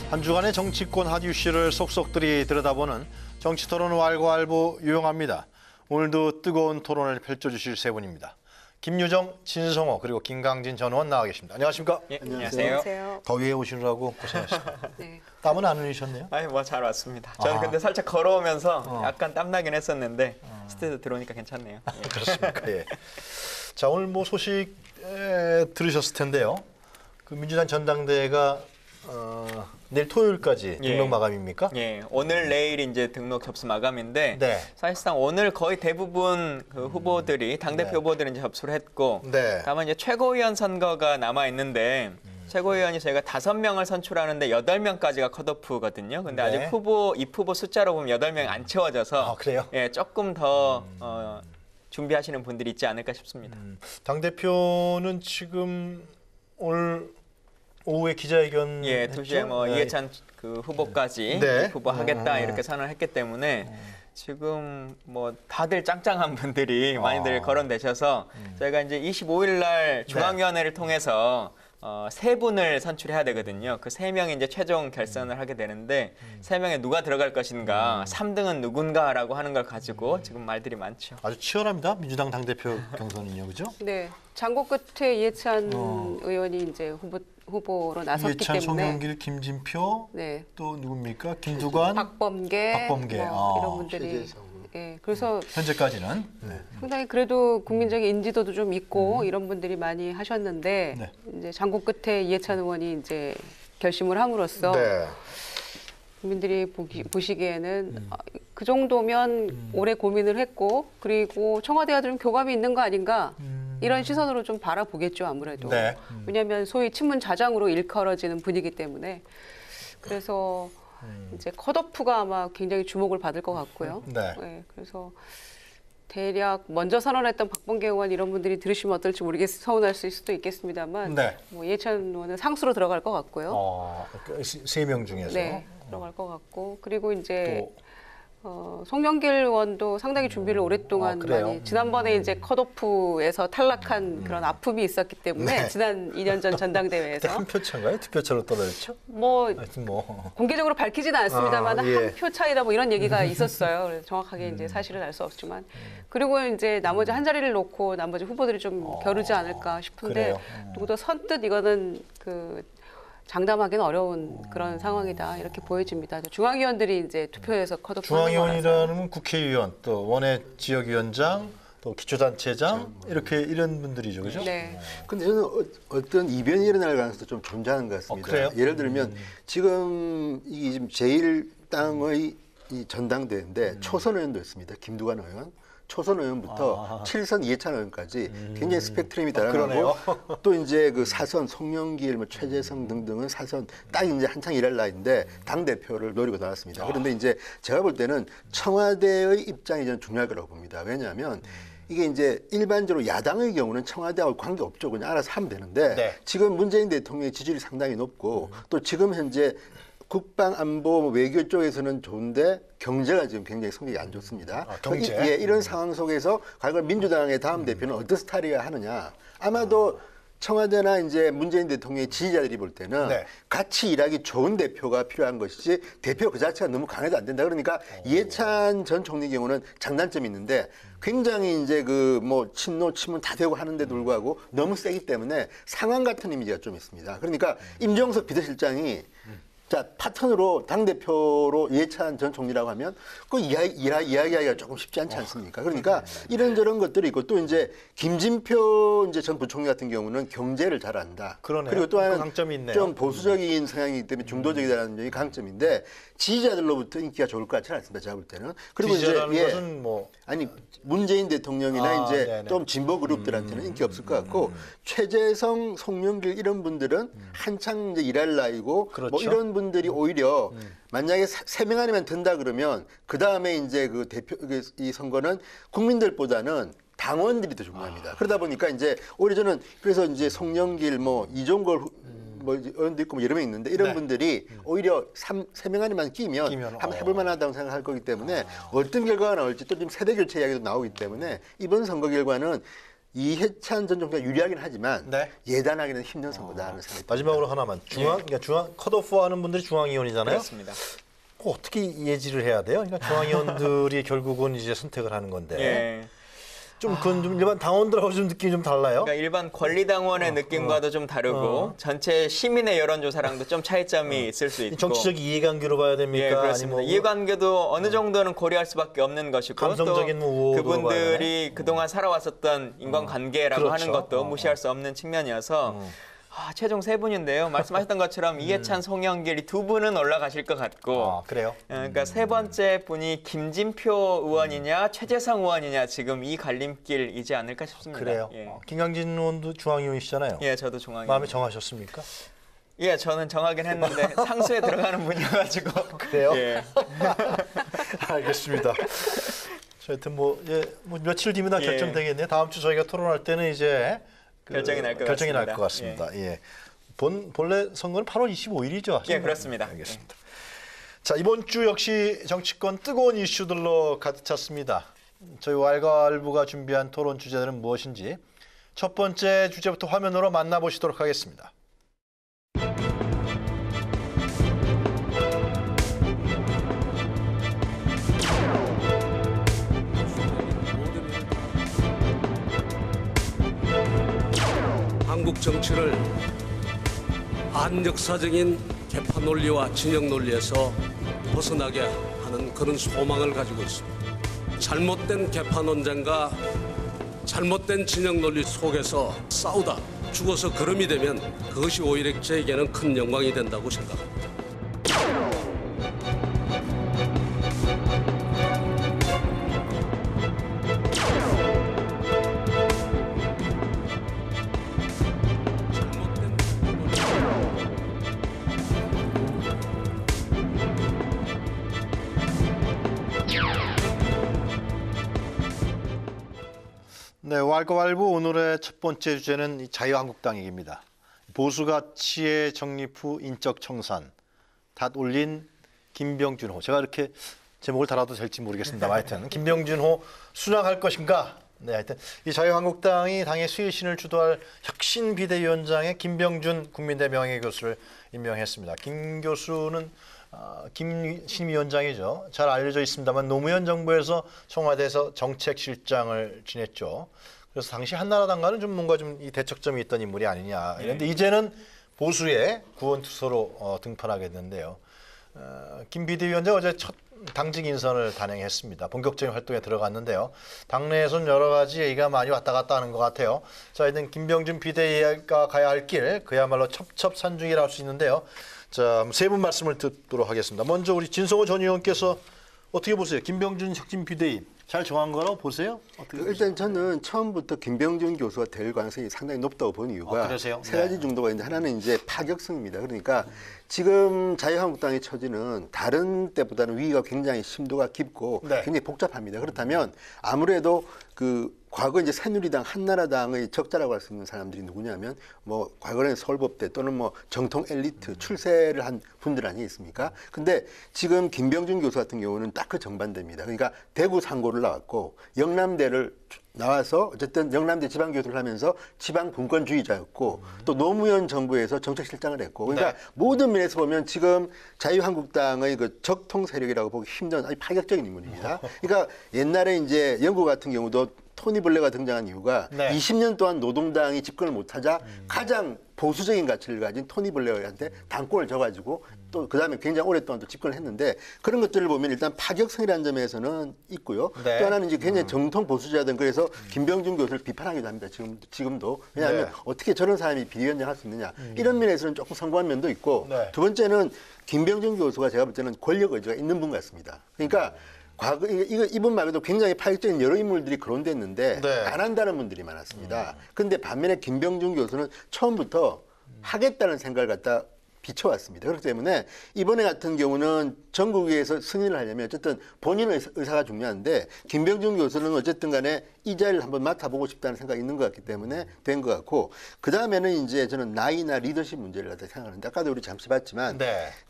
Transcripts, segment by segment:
한 주간의 정치권 핫 이슈를 속속들이 들여다보는 정치토론 왈가왈부 유용합니다. 오늘도 뜨거운 토론을 펼쳐주실 세 분입니다. 김유정, 진성호 그리고 김강진 전 의원 나와 계십니다. 안녕하십니까? 예, 안녕하세요. 더위에 오시느라고 고생하셨습니다. 네. 땀은 안 흘리셨네요? 아니 뭐 잘 왔습니다. 저는 근데 살짝 걸어오면서 약간 땀나긴 했었는데 스튜디오 들어오니까 괜찮네요. 예. 그렇습니까? 예. 자, 오늘 뭐 소식 들으셨을 텐데요. 그 민주당 전당대회가 내일 토요일까지 등록 마감입니까? 예, 오늘 내일 이제 등록 접수 마감인데 네. 사실상 오늘 거의 대부분 그 후보들이 당대표 네. 후보들은 이제 접수를 했고 네. 다만 이제 최고위원 선거가 남아 있는데 최고위원이 저희가 5명을 선출하는데 8명까지가 컷오프거든요. 근데 네. 아직 입 후보 숫자로 보면 8명이 안 채워져서 그래요? 예, 조금 더 준비하시는 분들이 있지 않을까 싶습니다. 당대표는 지금 오늘 오후에 기자회견 예, 했죠? 2시에 뭐 네. 이해찬 그 후보까지 네. 후보 하겠다 이렇게 선언을 했기 때문에 지금 뭐 다들 짱짱한 분들이 많이들 거론되셔서 저희가 이제 25일 날 중앙위원회를 통해서 3분을 선출해야 되거든요. 그 3명이 이제 최종 결선을 하게 되는데 3명에 누가 들어갈 것인가, 3등은 누군가라고 하는 걸 가지고 지금 말들이 많죠. 아주 치열합니다. 민주당 당대표 경선은요, 그죠? 네, 장고 끝에 이해찬 의원이 이제 후보로 나섰기 이해찬, 때문에 송영길, 김진표, 네, 또 누굽니까? 김두관, 박범계, 뭐 이런 분들이 예, 그래서 현재까지는 상당히 그래도 국민적인 인지도도 좀 있고 이런 분들이 많이 하셨는데 네. 이제 장고 끝에 이해찬 의원이 이제 결심을 함으로써 국민들이 보시기에는 그 정도면 오래 고민을 했고 그리고 청와대와 좀 교감이 있는 거 아닌가 이런 시선으로 좀 바라보겠죠 아무래도. 네. 왜냐하면 소위 친문자장으로 일컬어지는 분위기 때문에 그래서 이제 컷오프가 아마 굉장히 주목을 받을 것 같고요. 네. 네, 그래서 대략 먼저 선언했던 박범계 의원 이런 분들이 들으시면 어떨지 서운하실 수도 있겠습니다만 네. 뭐 이해찬 의원은 상수로 들어갈 것 같고요. 3명 중에서 네, 들어갈 것 같고 그리고 이제 송영길 의원도 상당히 준비를 오랫동안 많이 지난번에 이제 컷오프에서 탈락한 그런 아픔이 있었기 때문에 지난 2년 전 전당대회에서 한 표 차인가요? 2표 차로 떨어졌죠? 하여튼 공개적으로 밝히지는 않습니다만 한 표 차이다 뭐 이런 얘기가 있었어요. 그래서 정확하게 이제 사실은 알 수 없지만 그리고 이제 나머지 한 자리를 놓고 나머지 후보들이 좀 겨루지 않을까 싶은데 누구도 선뜻 이거는 장담하기는 어려운 그런 상황이다 이렇게 보여집니다. 중앙위원들이 이제 투표해서 컷오프 중앙위원이라는 국회의원, 또 원외 지역위원장, 또 기초단체장 이런 분들이죠, 그죠? 네. 근데 저는 어떤 이변이 일어날 가능성도 좀 존재하는 것 같습니다. 그래요? 예를 들면 지금 이 지금 제1당의 이 전당대회인데 초선 의원도 있습니다. 김두관 의원. 초선 의원부터 7선 이해찬 의원까지 굉장히 스펙트럼이 다양하고 또 이제 그 사선 송영길, 뭐 최재성 등등은 사선 딱 이제 한창 일할 나이인데 당 대표를 노리고 나왔습니다. 그런데 이제 제가 볼 때는 청와대의 입장이 저는 중요할 거라고 봅니다. 왜냐하면 이게 이제 일반적으로 야당의 경우는 청와대하고 관계 없죠. 그냥 알아서 하면 되는데 지금 문재인 대통령의 지지율이 상당히 높고 또 지금 현재 국방, 안보, 외교 쪽에서는 좋은데 경제가 지금 굉장히 성적이 안 좋습니다. 경제? 이런 상황 속에서 과연 민주당의 다음 대표는 어떤 스타일이어야 하느냐. 아마도 청와대나 이제 문재인 대통령의 지지자들이 볼 때는 같이 일하기 좋은 대표가 필요한 것이지 대표 그 자체가 너무 강해도 안 된다. 그러니까 이해찬 전 총리 경우는 장단점이 있는데 굉장히 이제 친노, 친문 다 되고 하는데도 불구하고 너무 세기 때문에 상황 같은 이미지가 좀 있습니다. 그러니까 임종석 비서실장이 자, 파트너로 당대표로 이해찬 전 총리라고 하면 그 이야기하기가 조금 쉽지 않지 않습니까? 그러니까 이런저런 것들이 있고 또 이제 김진표 이제 전 부총리 같은 경우는 경제를 잘 안다. 그리고 또 하나는 강점이 있네요. 좀 보수적인 성향이기 때문에 중도적이라는 점이 강점인데 지지자들로부터 인기가 좋을 것 같지는 않습니다. 제가 볼 때는. 그리고 이제 것은 아니 문재인 대통령이나 이제 좀 진보 그룹들한테는 인기 없을 것 같고 최재성, 송영길 이런 분들은 한창 이제 일할 나이고 뭐 이런 분들이 오히려 만약에 3명 아니면 된다 그러면 그 다음에 이제 그 대표 이 선거는 국민들보다는 당원들이 더 중요합니다. 그러다 보니까 이제 오히려 저는 그래서 이제 송영길 이종걸 의원도 있고 여러 명 있는데 이런 분들이 오히려 3명 안에만 끼면 한번 해볼 만하다고 생각할 거기 때문에 어떤 결과가 나올지 또 지금 세대 교체 이야기도 나오기 때문에 이번 선거 결과는 이해찬 전 총재가 유리하긴 하지만 네. 예단하기는 힘든 선거다 하는 생각이 듭니다. 마지막으로 하나만 그러니까 중앙 컷오프 하는 분들이 중앙위원이잖아요. 그렇습니다. 어떻게 예지를 해야 돼요? 그러니까 중앙위원들이 결국은 이제 선택을 하는 건데 예. 좀 그건 좀 일반 당원들하고 좀 느낌이 좀 달라요. 그러니까 일반 권리당원의 느낌과도 좀 다르고 전체 시민의 여론조사랑도 좀 차이점이 있을 수 있고 정치적 이해관계로 봐야 됩니까? 예, 그렇습니다. 아니면 이해관계도 어느 정도는 고려할 수밖에 없는 것이고 감성적인 또 우호로 그분들이 그동안 살아왔었던 인간관계라고 그렇죠. 하는 것도 무시할 수 없는 측면이어서 최종 세 분인데요. 말씀하셨던 것처럼 이해찬, 송영길 이 두 분은 올라가실 것 같고 그래요? 그러니까 세 번째 분이 김진표 의원이냐 최재성 의원이냐 지금 이 갈림길이지 않을까 싶습니다. 그래요. 예. 김강진 의원도 중앙위원이시잖아요. 예, 저도 중앙위. 마음에 정하셨습니까? 예, 저는 정하긴 했는데 상수에 들어가는 분이어가지고. 그래요? 예. 알겠습니다. 하여튼 뭐 며칠 뒤면 다 예. 결정되겠네요. 다음 주 저희가 토론할 때는 이제 결정이 날 것 결정이 날 같습니다. 것 같습니다. 예. 본래 선거는 8월 25일이죠. 예, 그렇습니다. 알겠습니다. 자, 이번 주 역시 정치권 뜨거운 이슈들로 가득 찼습니다. 저희 왈가왈부가 준비한 토론 주제들은 무엇인지 첫 번째 주제부터 화면으로 만나보시도록 하겠습니다. 한국 정치를 반역사적인 개파 논리와 진영 논리에서 벗어나게 하는 그런 소망을 가지고 있습니다. 잘못된 개파 논쟁과 잘못된 진영 논리 속에서 싸우다 죽어서 거름이 되면 그것이 오히려 저에게는 큰 영광이 된다고 생각합니다. 네, 왈가왈부 오늘의 첫 번째 주제는 이 자유한국당 얘기입니다. 보수 가치의 정립 후 인적 청산, 닷 올린 김병준호. 제가 이렇게 제목을 달아도 될지 모르겠습니다. 하여튼 김병준호 순항할 것인가? 네, 하여튼 이 자유한국당이 당의 수혜신을 주도할 혁신 비대위원장에 김병준 국민대 명예교수를 임명했습니다. 김 교수는 김신위원장이죠. 잘 알려져 있습니다만 노무현 정부에서 청와대에서 정책실장을 지냈죠. 그래서 당시 한나라당과는 좀 뭔가 좀 이 대척점이 있던 인물이 아니냐. 그런데 이제는 보수의 구원투소로 등판하게 됐는데요. 김 비대위원장 어제 첫 당직 인선을 단행했습니다. 본격적인 활동에 들어갔는데요. 당내에서는 여러 가지 얘기가 많이 왔다 갔다 하는 것 같아요. 자, 일단 김병준 비대위가 가야 할 길, 그야말로 첩첩산중이라 할 수 있는데요. 자, 세 분 말씀을 듣도록 하겠습니다. 먼저 우리 진성호 전 의원께서 어떻게 보세요? 김병준 혁신 비대위 잘 정한 거라고 보세요? 어떻게 일단 저는 처음부터 김병준 교수가 될 가능성이 상당히 높다고 보는 이유가 그러세요? 세 가지 정도가 있는데 하나는 이제 파격성입니다. 그러니까 지금 자유한국당의 처지는 다른 때보다는 위기가 굉장히 심도가 깊고 네. 굉장히 복잡합니다. 그렇다면 아무래도 그 과거 이제 새누리당, 한나라당의 적자라고 할 수 있는 사람들이 누구냐면 뭐 과거에는 서울법대 또는 뭐 정통 엘리트 출세를 한 분들 아니겠습니까? 근데 지금 김병준 교수 같은 경우는 딱 그 정반대입니다. 그러니까 대구 상고를 나왔고 영남대를 나와서 어쨌든 영남대 지방교수를 하면서 지방 분권주의자였고 또 노무현 정부에서 정책실장을 했고 그러니까 모든 면에서 보면 지금 자유한국당의 그 적통 세력이라고 보기 힘든 아주 파격적인 인물입니다. 그러니까 옛날에 이제 영국 같은 경우도 토니 블레가 등장한 이유가 20년 동안 노동당이 집권을 못하자 가장 보수적인 가치를 가진 토니 블레어한테 당권을 줘가지고 또 그다음에 굉장히 오랫동안 또 집권을 했는데 그런 것들을 보면 일단 파격성이라는 점에서는 있고요. 또 하나는 이제 굉장히 정통 보수자든 그래서 김병준 교수를 비판하기도 합니다. 지금도 왜냐하면 어떻게 저런 사람이 비대위원장 할 수 있느냐 이런 면에서는 조금 성공한 면도 있고 두 번째는 김병준 교수가 제가 볼 때는 권력 의지가 있는 분 같습니다. 그러니까 과거 이분 말고도 굉장히 파격적인 여러 인물들이 거론됐는데 안 한다는 분들이 많았습니다. 그런데 반면에 김병준 교수는 처음부터 하겠다는 생각을 갖다 비춰왔습니다. 그렇기 때문에 이번에 같은 경우는 전국에서 승인을 하려면 어쨌든 본인의 의사가 중요한데 김병준 교수는 어쨌든 간에 이 자리를 한번 맡아보고 싶다는 생각이 있는 것 같기 때문에 된 것 같고 그다음에는 이제 저는 나이나 리더십 문제를 갖다 생각하는데 아까도 우리 잠시 봤지만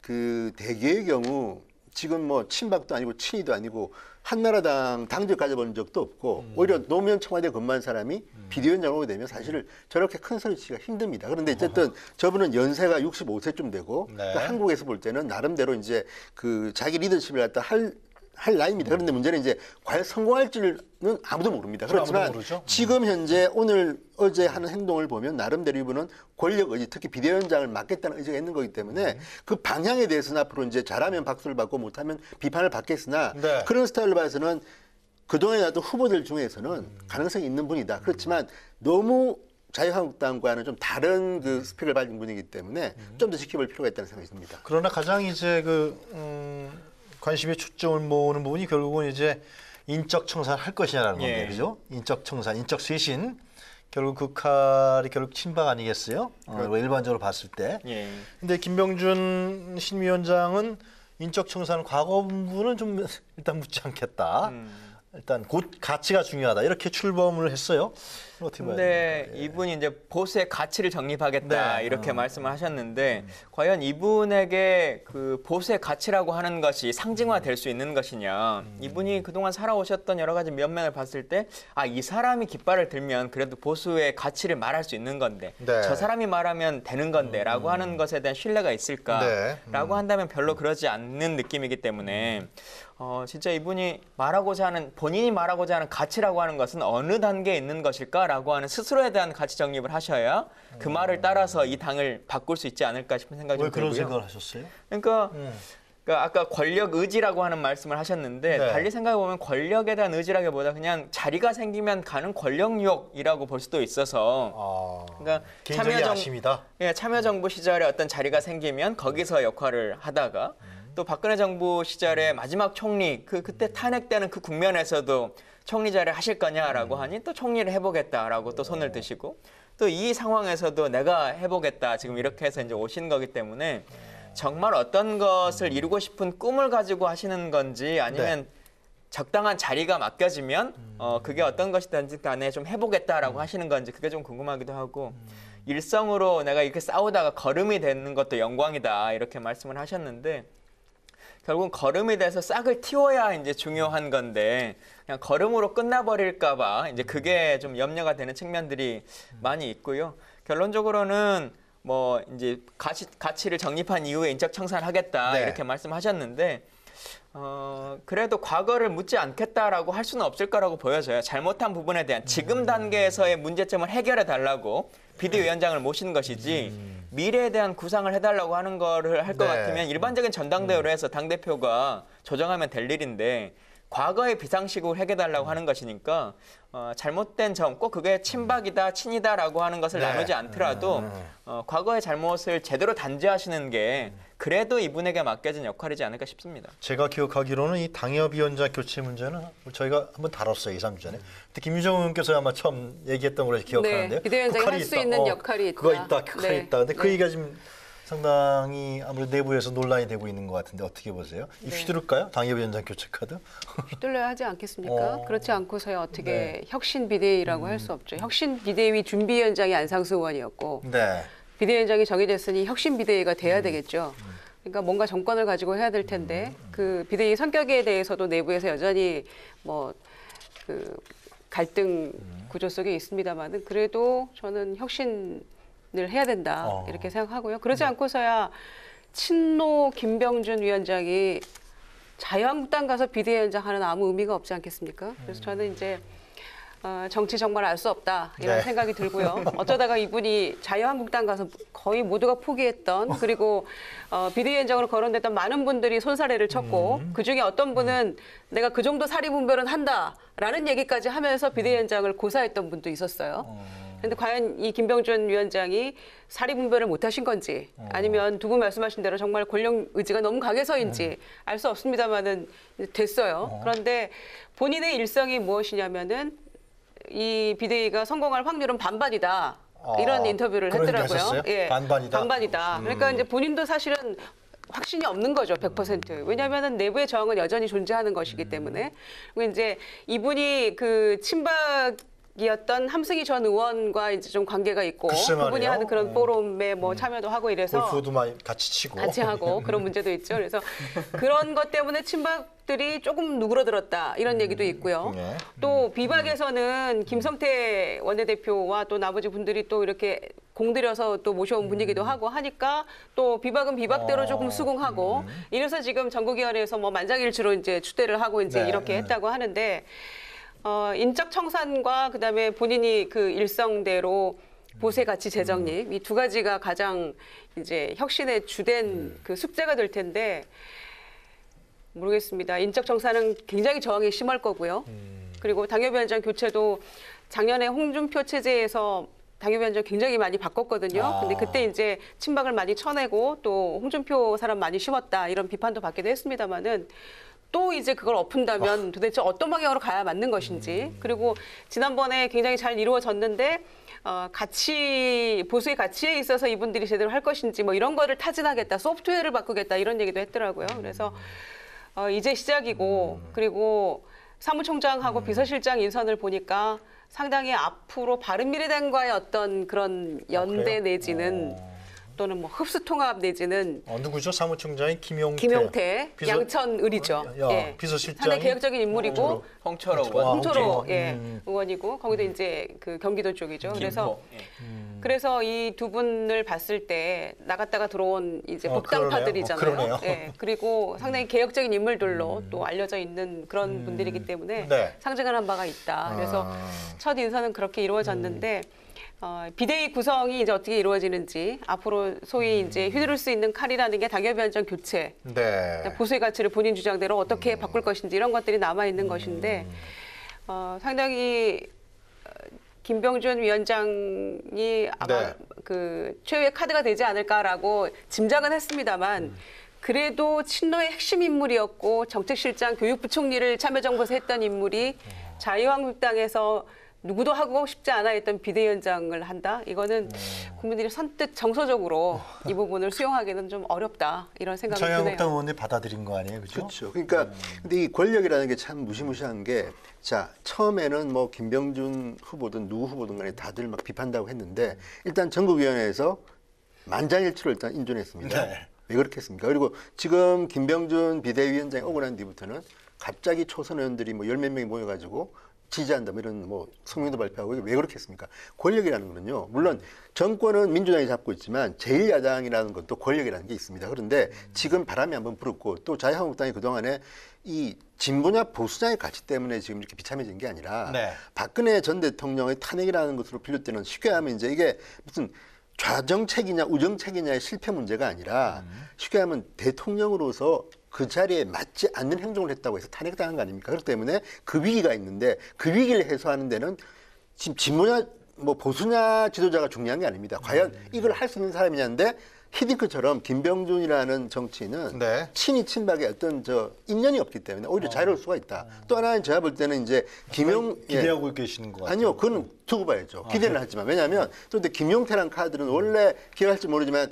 그 대개의 경우 지금 뭐 친박도 아니고 친이도 아니고 한나라당 당적 가져본 적도 없고 오히려 노무현 청와대 근무한 사람이 비대위원장 오게 되면 사실 저렇게 큰 소리 치기가 힘듭니다. 그런데 어쨌든 저분은 연세가 65세쯤 되고 네. 그러니까 한국에서 볼 때는 나름대로 이제 그 자기 리더십을 갖다 할 나이입니다. 그런데 문제는 이제 과연 성공할지는 아무도 모릅니다. 그렇지만 아무도 모르죠. 지금 현재 오늘 어제 하는 행동을 보면 나름대로 이분은 권력 의지, 특히 비대위원장을 맡겠다는 의지가 있는 거기 때문에 그 방향에 대해서는 앞으로 이제 잘하면 박수를 받고 못하면 비판을 받겠으나 네. 그런 스타일로 봐서는 그동안에 나왔던 후보들 중에서는 가능성이 있는 분이다. 그렇지만 너무 자유한국당과는 좀 다른 그 스펙을 가진 분이기 때문에 좀 더 지켜볼 필요가 있다는 생각이 듭니다. 그러나 가장 이제 관심의 초점을 모으는 부분이 결국은 이제 인적 청산을 할 것이냐라는 건데, 예. 그죠? 인적 청산, 인적 쇄신. 결국 그 칼이 결국 친박 아니겠어요? 일반적으로 봤을 때. 예. 근데 김병준 신위원장은 인적 청산 과거부는 좀 일단 묻지 않겠다. 일단 곧 가치가 중요하다. 이렇게 출범을 했어요. 어떻게 봐야 근데 됩니까? 예. 이분이 이제 보수의 가치를 정립하겠다 네. 이렇게 말씀을 하셨는데 과연 이분에게 그 보수의 가치라고 하는 것이 상징화될 수 있는 것이냐? 이분이 그동안 살아오셨던 여러 가지 면면을 봤을 때 이 사람이 깃발을 들면 그래도 보수의 가치를 말할 수 있는 건데 네. 저 사람이 말하면 되는 건데라고 하는 것에 대한 신뢰가 있을까라고 한다면 별로 그러지 않는 느낌이기 때문에 진짜 이분이 본인이 말하고자 하는 가치라고 하는 것은 어느 단계에 있는 것일까라고 하는 스스로에 대한 가치 정립을 하셔야 그 말을 따라서 이 당을 바꿀 수 있지 않을까 싶은 생각이 왜 좀 그런 들고요. 생각을 하셨어요? 그러니까 아까 권력 의지라고 하는 말씀을 하셨는데 네. 달리 생각해 보면 권력에 대한 의지라기보다 그냥 자리가 생기면 가는 권력욕이라고 볼 수도 있어서 그러니까 개인적인 야심이다. 참여정부 시절에 어떤 자리가 생기면 거기서 역할을 하다가 또 박근혜 정부 시절에 마지막 총리 그때 탄핵되는 그 국면에서도 총리 자리 하실 거냐라고 하니 또 총리를 해보겠다라고 또 손을 드시고 또 이 상황에서도 내가 해보겠다 지금 이렇게 해서 이제 오신 거기 때문에 정말 어떤 것을 이루고 싶은 꿈을 가지고 하시는 건지 아니면 적당한 자리가 맡겨지면 그게 어떤 것이든지 간에 좀 해보겠다라고 하시는 건지 그게 좀 궁금하기도 하고 일성으로 내가 이렇게 싸우다가 거름이 되는 것도 영광이다 이렇게 말씀을 하셨는데 결국은 거름이 돼서 싹을 틔워야 이제 중요한 건데 그냥 거름으로 끝나버릴까봐 이제 그게 좀 염려가 되는 측면들이 많이 있고요. 결론적으로는 뭐 이제 가치를 정립한 이후에 인적 청산하겠다 네. 이렇게 말씀하셨는데 그래도 과거를 묻지 않겠다라고 할 수는 없을 거라고 보여져요. 잘못한 부분에 대한 지금 단계에서의 문제점을 해결해 달라고 비대위원장을 모신 것이지 미래에 대한 구상을 해달라고 하는 거를 할 것 네. 같으면 일반적인 전당대회로 해서 당대표가 조정하면 될 일인데 과거의 비상식으로 해결달라고 하는 것이니까 잘못된 점, 꼭 그게 친박이다, 친이다라고 하는 것을 네. 나누지 않더라도 과거의 잘못을 제대로 단죄하시는 게 그래도 이분에게 맡겨진 역할이지 않을까 싶습니다. 제가 기억하기로는 이 당협위원장 교체 문제는 저희가 한번 다뤘어요. 2, 3주 전에. 근데 김유정 의원께서 아마 처음 얘기했던 걸로 기억하는데요. 네, 비대위원장이 할 수 있는 역할이 있다. 그거 있다, 그 칼이 네. 있다. 근데 그 얘기가 지금 상당히 아무래도 내부에서 논란이 되고 있는 것 같은데 어떻게 보세요? 이 휘두를까요? 당협위원장 교체 카드? 휘둘러야 하지 않겠습니까? 그렇지 않고서야 어떻게 네. 혁신 비대위라고 할 수 없죠. 혁신 비대위 준비위원장이 안상수 의원이었고 네. 비대위원장이 정해졌으니 혁신 비대위가 돼야 되겠죠. 그러니까 뭔가 정권을 가지고 해야 될 텐데 그 비대위 성격에 대해서도 내부에서 여전히 뭐 그 갈등 구조 속에 있습니다만은 그래도 저는 혁신을 해야 된다 이렇게 생각하고요. 그러지 않고서야 친노 김병준 위원장이 자유한국당 가서 비대위원장 하는 아무 의미가 없지 않겠습니까? 그래서 저는 이제 정치 정말 알 수 없다 이런 네. 생각이 들고요. 어쩌다가 이분이 자유한국당 가서 거의 모두가 포기했던 그리고 비대위원장으로 거론됐던 많은 분들이 손사래를 쳤고 그중에 어떤 분은 내가 그 정도 사리분별은 한다라는 얘기까지 하면서 비대위원장을 고사했던 분도 있었어요. 그런데 과연 이 김병준 위원장이 사리분별을 못하신 건지 아니면 두 분 말씀하신 대로 정말 권력 의지가 너무 강해서인지 알 수 없습니다만은 됐어요. 그런데 본인의 일성이 무엇이냐면은 이 비대위가 성공할 확률은 반반이다. 이런 인터뷰를 그런 얘기 했더라고요. 하셨어요? 예, 반반이다? 반반이다. 그러니까 이제 본인도 사실은 확신이 없는 거죠, 100%. 왜냐하면은 내부의 저항은 여전히 존재하는 것이기 때문에. 그리고 이제 이분이 그 친박 이었던 함승희 전 의원과 이제 좀 관계가 있고 글쎄 그분이 말이에요. 하는 그런 포럼에 뭐 참여도 하고 이래서 골프도 많이 같이 치고. 같이 하고 그런 문제도 있죠. 그래서 그런 것 때문에 친박들이 조금 누그러들었다 이런 얘기도 있고요. 네. 또 비박에서는 김성태 원내대표와 또 나머지 분들이 또 이렇게 공들여서 또 모셔온 분이기도 하고 하니까 또 비박은 비박대로 조금 수긍하고 이래서 지금 전국위원회에서 뭐 만장일치로 이제 추대를 하고 이제 네. 이렇게 했다고 하는데 인적 청산과 그다음에 본인이 그 일성대로 보세 가치 재정립 이 두 가지가 가장 이제 혁신의 주된 그 숙제가 될 텐데 모르겠습니다. 인적 청산은 굉장히 저항이 심할 거고요. 그리고 당협위원장 교체도 작년에 홍준표 체제에서 당협위원장 굉장히 많이 바꿨거든요. 근데 그때 이제 친박을 많이 쳐내고 또 홍준표 사람 많이 심었다 이런 비판도 받기도 했습니다만은 또 이제 그걸 엎은다면 도대체 어떤 방향으로 가야 맞는 것인지 그리고 지난번에 굉장히 잘 이루어졌는데 보수의 가치에 있어서 이분들이 제대로 할 것인지 뭐 이런 거를 타진하겠다 소프트웨어를 바꾸겠다 이런 얘기도 했더라고요. 그래서 이제 시작이고 그리고 사무총장하고 비서실장 인선을 보니까 상당히 앞으로 바른미래당과의 어떤 그런 연대 그래요? 내지는 또는 뭐 흡수통합 내지는 누구죠? 사무총장이 김용태, 양천을이죠. 예. 비서실장이 상당히 개혁적인 인물이고 홍철호 와, 의원. 홍철호 의원이고 거기도 이제 그 경기도 쪽이죠. 그래서 이 두 분을 봤을 때 나갔다가 들어온 이제 복당파들이잖아요. 그러네요. 예. 그리고 상당히 개혁적인 인물들로 또 알려져 있는 그런 분들이기 때문에 네. 상징하는 바가 있다. 그래서 첫 인사는 그렇게 이루어졌는데 비대위 구성이 이제 어떻게 이루어지는지 앞으로 소위 이제 휘두를 수 있는 칼이라는 게 당협위원장 교체, 네. 보수의 가치를 본인 주장대로 어떻게 바꿀 것인지 이런 것들이 남아 있는 것인데 상당히 김병준 위원장이 아마 네. 그 최후의 카드가 되지 않을까라고 짐작은 했습니다만. 그래도 친노의 핵심 인물이었고 정책실장 교육부총리를 참여정부에서 했던 인물이 자유한국당에서 누구도 하고 싶지 않아 했던 비대위원장을 한다? 이거는 국민들이 선뜻 정서적으로 이 부분을 수용하기는 좀 어렵다. 이런 생각이 드네요. 자유한국당 의원이 받아들인 거 아니에요? 그렇죠? 그렇죠. 그러니까 근데 이 권력이라는 게 참 무시무시한 게 자, 처음에는 뭐 김병준 후보든 누구 후보든 간에 다들 막 비판다고 했는데 일단 전국위원회에서 만장일치로 일단 인준했습니다. 네. 왜 그렇게 했습니까? 그리고 지금 김병준 비대위원장이 오고 난 뒤부터는 갑자기 초선 의원들이 뭐 열 몇 명이 모여가지고 지지한다 뭐 이런 뭐 성명도 발표하고 이게 왜 그렇게 했습니까? 권력이라는 거는요. 물론 정권은 민주당이 잡고 있지만 제1야당이라는 것도 권력이라는 게 있습니다. 그런데 지금 바람이 한번 불었고 또 자유한국당이 그동안에 이 진보냐 보수냐의 가치 때문에 지금 이렇게 비참해진 게 아니라 네. 박근혜 전 대통령의 탄핵이라는 것으로 비롯되는 쉽게 하면 이제 이게 무슨 좌정책이냐 우정책이냐의 실패 문제가 아니라 쉽게 하면 대통령으로서 그 자리에 맞지 않는 행동을 했다고 해서 탄핵당한 거 아닙니까? 그렇기 때문에 그 위기가 있는데 그 위기를 해소하는 데는 지금 진보냐 뭐 보수냐 지도자가 중요한 게 아닙니다. 과연 이걸 할 수 있는 사람이냐인데 히딩크처럼 김병준이라는 정치인은 네. 친이 친박의 어떤 인연이 없기 때문에 오히려 자유로울 수가 있다. 또 하나는 제가 볼 때는 이제 기대하고 계시는 것 같아요. 아니요, 그건 두고 봐야죠. 기대는 하지만 왜냐하면 또 근데 김용태란 카드는 원래 기억할지 모르지만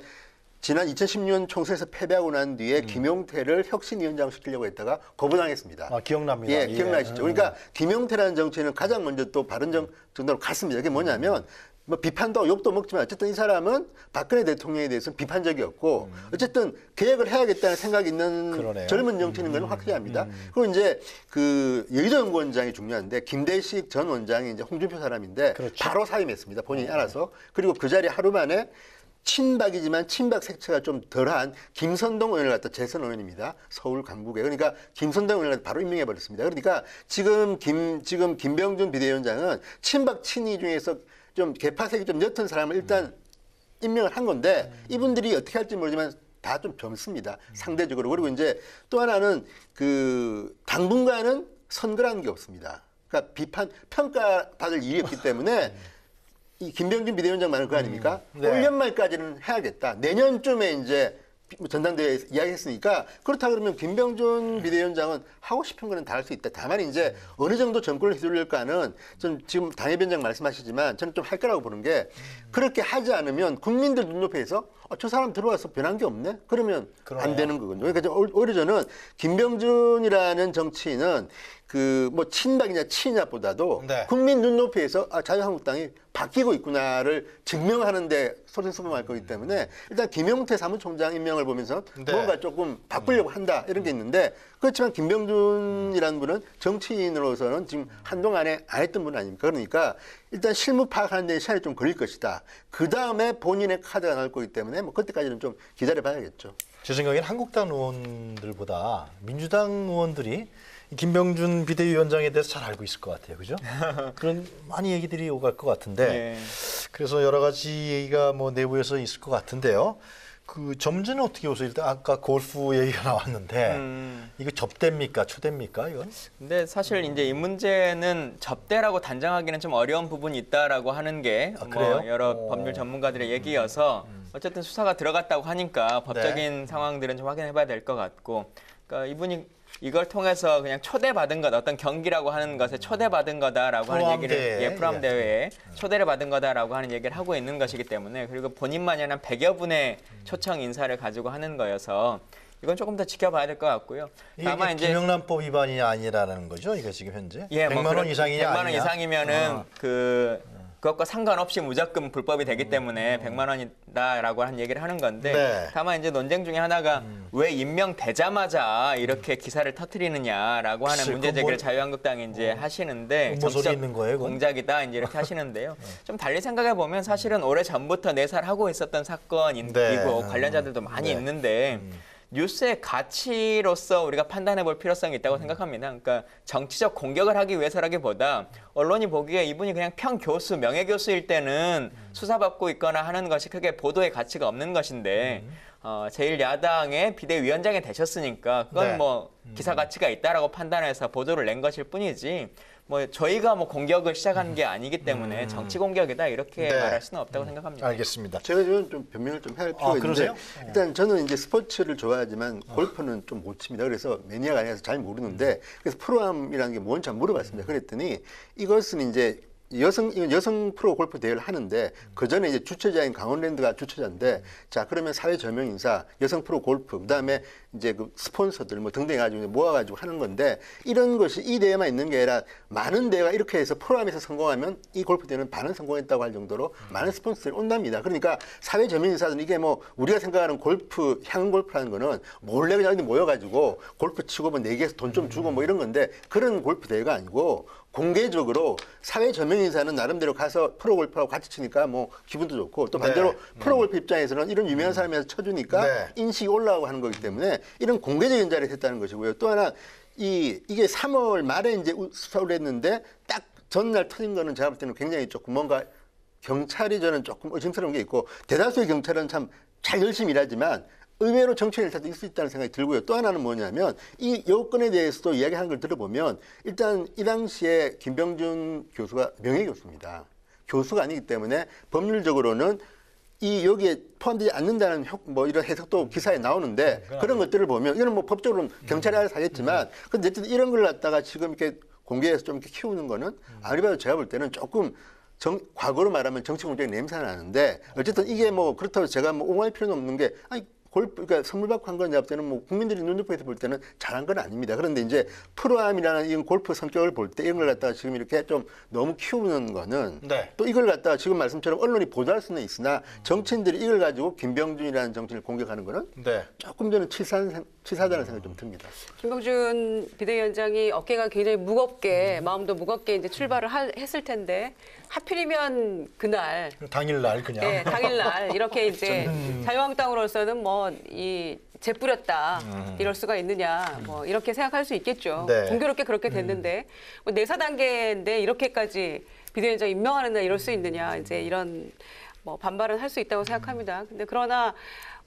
지난 2016년 총선에서 패배하고 난 뒤에 김용태를 혁신위원장 시키려고 했다가 거부당했습니다. 기억납니다. 예, 기억나시죠? 그러니까 김용태라는 정치인은 가장 먼저 또 바른정당으로 갔습니다. 그게 뭐냐면 뭐 비판도 욕도 먹지만 어쨌든 이 사람은 박근혜 대통령에 대해서는 비판적이었고 어쨌든 개혁을 해야겠다는 생각이 있는 그러네요. 젊은 정치인인 건 확실합니다. 그리고 이제 그 여의도 연구원장이 중요한데 김대식 전 원장이 이제 홍준표 사람인데 그렇죠. 바로 사임했습니다. 본인이 알아서. 그리고 그 자리에 하루 만에 친박이지만 친박 색채가 좀 덜한 김선동 의원을 갖다 재선 의원입니다. 서울 강북에. 그러니까 김선동 의원을 바로 임명해 버렸습니다. 그러니까 지금 김병준 비대위원장은 친박 친이 중에서 좀 개파색이 좀 옅은 사람을 일단 임명을 한 건데 이분들이 어떻게 할지 모르지만 다 좀 젊습니다. 상대적으로. 그리고 이제 또 하나는 그 당분간은 선거라는 게 없습니다. 그러니까 평가받을 일이 없기 때문에 이 김병준 비대위원장 말은 그거 아닙니까? 네. 올 연말까지는 해야겠다. 내년쯤에 이제 전당대회에서 이야기했으니까 그렇다 그러면 김병준 비대위원장은 하고 싶은 거는 다 할 수 있다. 다만 이제 어느 정도 정권을 휘둘릴까는 좀 지금 당협위원장 말씀하시지만 저는 좀 할 거라고 보는 게 그렇게 하지 않으면 국민들 눈높이에서 저 사람 들어와서 변한 게 없네? 그러면 안 되는 거거든요. 그러니까 오히려 저는 김병준이라는 정치인은 그 뭐 친박이냐 치냐보다도 네. 국민 눈높이에서 자유한국당이 바뀌고 있구나를 증명하는데 소신소범할 거기 때문에 일단 김용태 사무총장 임명을 보면서 네. 뭔가 조금 바꾸려고 한다 이런 게 있는데 그렇지만 김병준이라는 분은 정치인으로서는 지금 한동안에 안 했던 분 아닙니까? 그러니까 일단 실무 파악하는 데 시간이 좀 걸릴 것이다. 그 다음에 본인의 카드가 나올 거기 때문에 뭐 그때까지는 좀 기다려봐야겠죠. 제 생각에는 한국당 의원들보다 민주당 의원들이 김병준 비대위원장에 대해서 잘 알고 있을 것 같아요. 그죠? 그런 많이 얘기들이 오갈 것 같은데 네. 그래서 여러 가지 얘기가 뭐 내부에서 있을 것 같은데요. 그 점수는 어떻게 보세요? 일단 아까 골프 얘기가 나왔는데 이거 접대입니까? 초대입니까? 이건? 근데 사실 이제 이 문제는 접대라고 단정하기는 좀 어려운 부분이 있다라고 하는 게 그래요? 여러 법률 전문가들의 얘기여서 어쨌든 수사가 들어갔다고 하니까 법적인 상황들은 좀 확인해봐야 될 것 같고, 그러니까 이분이 이걸 통해서 그냥 초대받은 것, 어떤 경기라고 하는 것에 초대받은 거다라고 하는 얘기를 프로암 대회에 초대를 받은 거다라고 하는 얘기를 하고 있는 것이기 때문에, 그리고 본인만이 한 100여 분의 초청 인사를 가지고 하는 거여서 이건 조금 더 지켜봐야 될 것 같고요. 다만 이제 김영란법 위반이 아니라는 거죠? 이거 지금 현재? 예, 100만 원 이상이냐 100만 원 이상이면은 그것과 상관없이 무작금 불법이 되기 때문에 100만 원이다라고 한 얘기를 하는 건데, 네. 다만 이제 논쟁 중에 하나가 왜 임명되자마자 이렇게 기사를 터뜨리느냐라고 하는 글쎄, 문제 그건 제기를 자유한국당이 이제 하시는데, 뭐 소리 있는 거예요, 그건? 공작이다 이제 이렇게 하시는데요. 좀 달리 생각해 보면 사실은 오래 전부터 내살하고 있었던 사건이고 네. 관련자들도 많이 있는데. 뉴스의 가치로서 우리가 판단해 볼 필요성이 있다고 생각합니다. 그러니까 정치적 공격을 하기 위해서라기보다 언론이 보기에 이분이 그냥 평교수, 명예교수일 때는 수사받고 있거나 하는 것이 크게 보도의 가치가 없는 것인데 제1야당의 비대위원장이 되셨으니까 그건 네. 뭐 기사 가치가 있다라고 판단해서 보도를 낸 것일 뿐이지 뭐 저희가 뭐 공격을 시작한 게 아니기 때문에 정치 공격이다 이렇게 네. 말할 수는 없다고 생각합니다. 알겠습니다. 제가 좀 변명을 좀 할 필요가 있는데 그러세요? 일단 저는 이제 스포츠를 좋아하지만 골프는 좀 못 칩니다. 그래서 매니아가 아니라서 잘 모르는데 그래서 프로암이라는 게 뭔지 한번 물어봤습니다. 그랬더니 이것은 이제 여성 프로 골프 대회를 하는데 그 전에 이제 주최자인 강원랜드가 주최자인데 자 그러면 사회 저명 인사, 여성 프로 골프, 그다음에 이제 그 스폰서들 뭐 등등 해가지고 모아가지고 하는 건데 이런 것이 이 대회만 있는 게 아니라 많은 대회가 이렇게 해서 프로암에서 성공하면 이 골프 대회는 반은 성공했다고 할 정도로 많은 스폰서들이 온답니다. 그러니까 사회 저명 인사들은 이게 뭐 우리가 생각하는 골프, 향응 골프라는 거는 몰래 그냥 어디 모여가지고 골프 치고 뭐 내기해서 돈 좀 주고 뭐 이런 건데 그런 골프 대회가 아니고 공개적으로 사회 저명 인사는 나름대로 가서 프로골프하고 같이 치니까 뭐 기분도 좋고 또 반대로 프로골프 입장에서는 이런 유명한 사람이 쳐주니까 인식이 올라가고 하는 거기 때문에 이런 공개적인 자리에 했다는 것이고요. 또 하나 이게 3월 말에 이제 수사를 했는데 딱 전날 터진 거는 제가 볼 때는 굉장히 조금 뭔가 경찰이 저는 조금 의심스러운 게 있고 대다수의 경찰은 참 잘 열심히 일하지만 의외로 정치인 일사도 있을 수 있다는 생각이 들고요. 또 하나는 뭐냐면 이 여건에 대해서도 이야기하는 걸 들어보면 일단 이 당시에 김병준 교수가 명예교수입니다. 교수가 아니기 때문에 법률적으로는 이 여기에 포함되지 않는다는 뭐 이런 해석도 기사에 나오는데 그런 것들을 보면 이건 뭐 법적으로는 경찰이 알아서 하겠지만 근데 어쨌든 이런 걸 갖다가 지금 이렇게 공개해서 좀 이렇게 키우는 거는 아무리 봐도 제가 볼 때는 조금 과거로 말하면 정치 공작이 냄새가 나는데 어쨌든 이게 뭐 그렇다고 제가 뭐 옹호할 필요는 없는 게 아니 골프, 그러니까 선물 받고 한 건 내가 볼 때는 뭐 국민들이 눈높이에서 볼 때는 잘한 건 아닙니다. 그런데 이제 프로암이라는 이 골프 성격을 볼 때 이런 걸 갖다가 지금 이렇게 좀 너무 키우는 거는 또 이걸 갖다가 지금 말씀처럼 언론이 보도할 수는 있으나 정치인들이 이걸 가지고 김병준이라는 정치인을 공격하는 거는 조금 저는 치사하다는 생각이 좀 듭니다. 김병준 비대위원장이 어깨가 굉장히 무겁게 마음도 무겁게 이제 출발을 했을 텐데 하필이면 그날 당일날 그냥 당일날 이렇게 이제 자유한국당으로서는 뭐 이 재뿌렸다 이럴 수가 있느냐 뭐 이렇게 생각할 수 있겠죠. 공교롭게 그렇게 됐는데 뭐 내사 단계인데 이렇게까지 비대위원장 임명하는 날 이럴 수 있느냐 이제 이런 뭐 반발은 할 수 있다고 생각합니다. 근데 그러나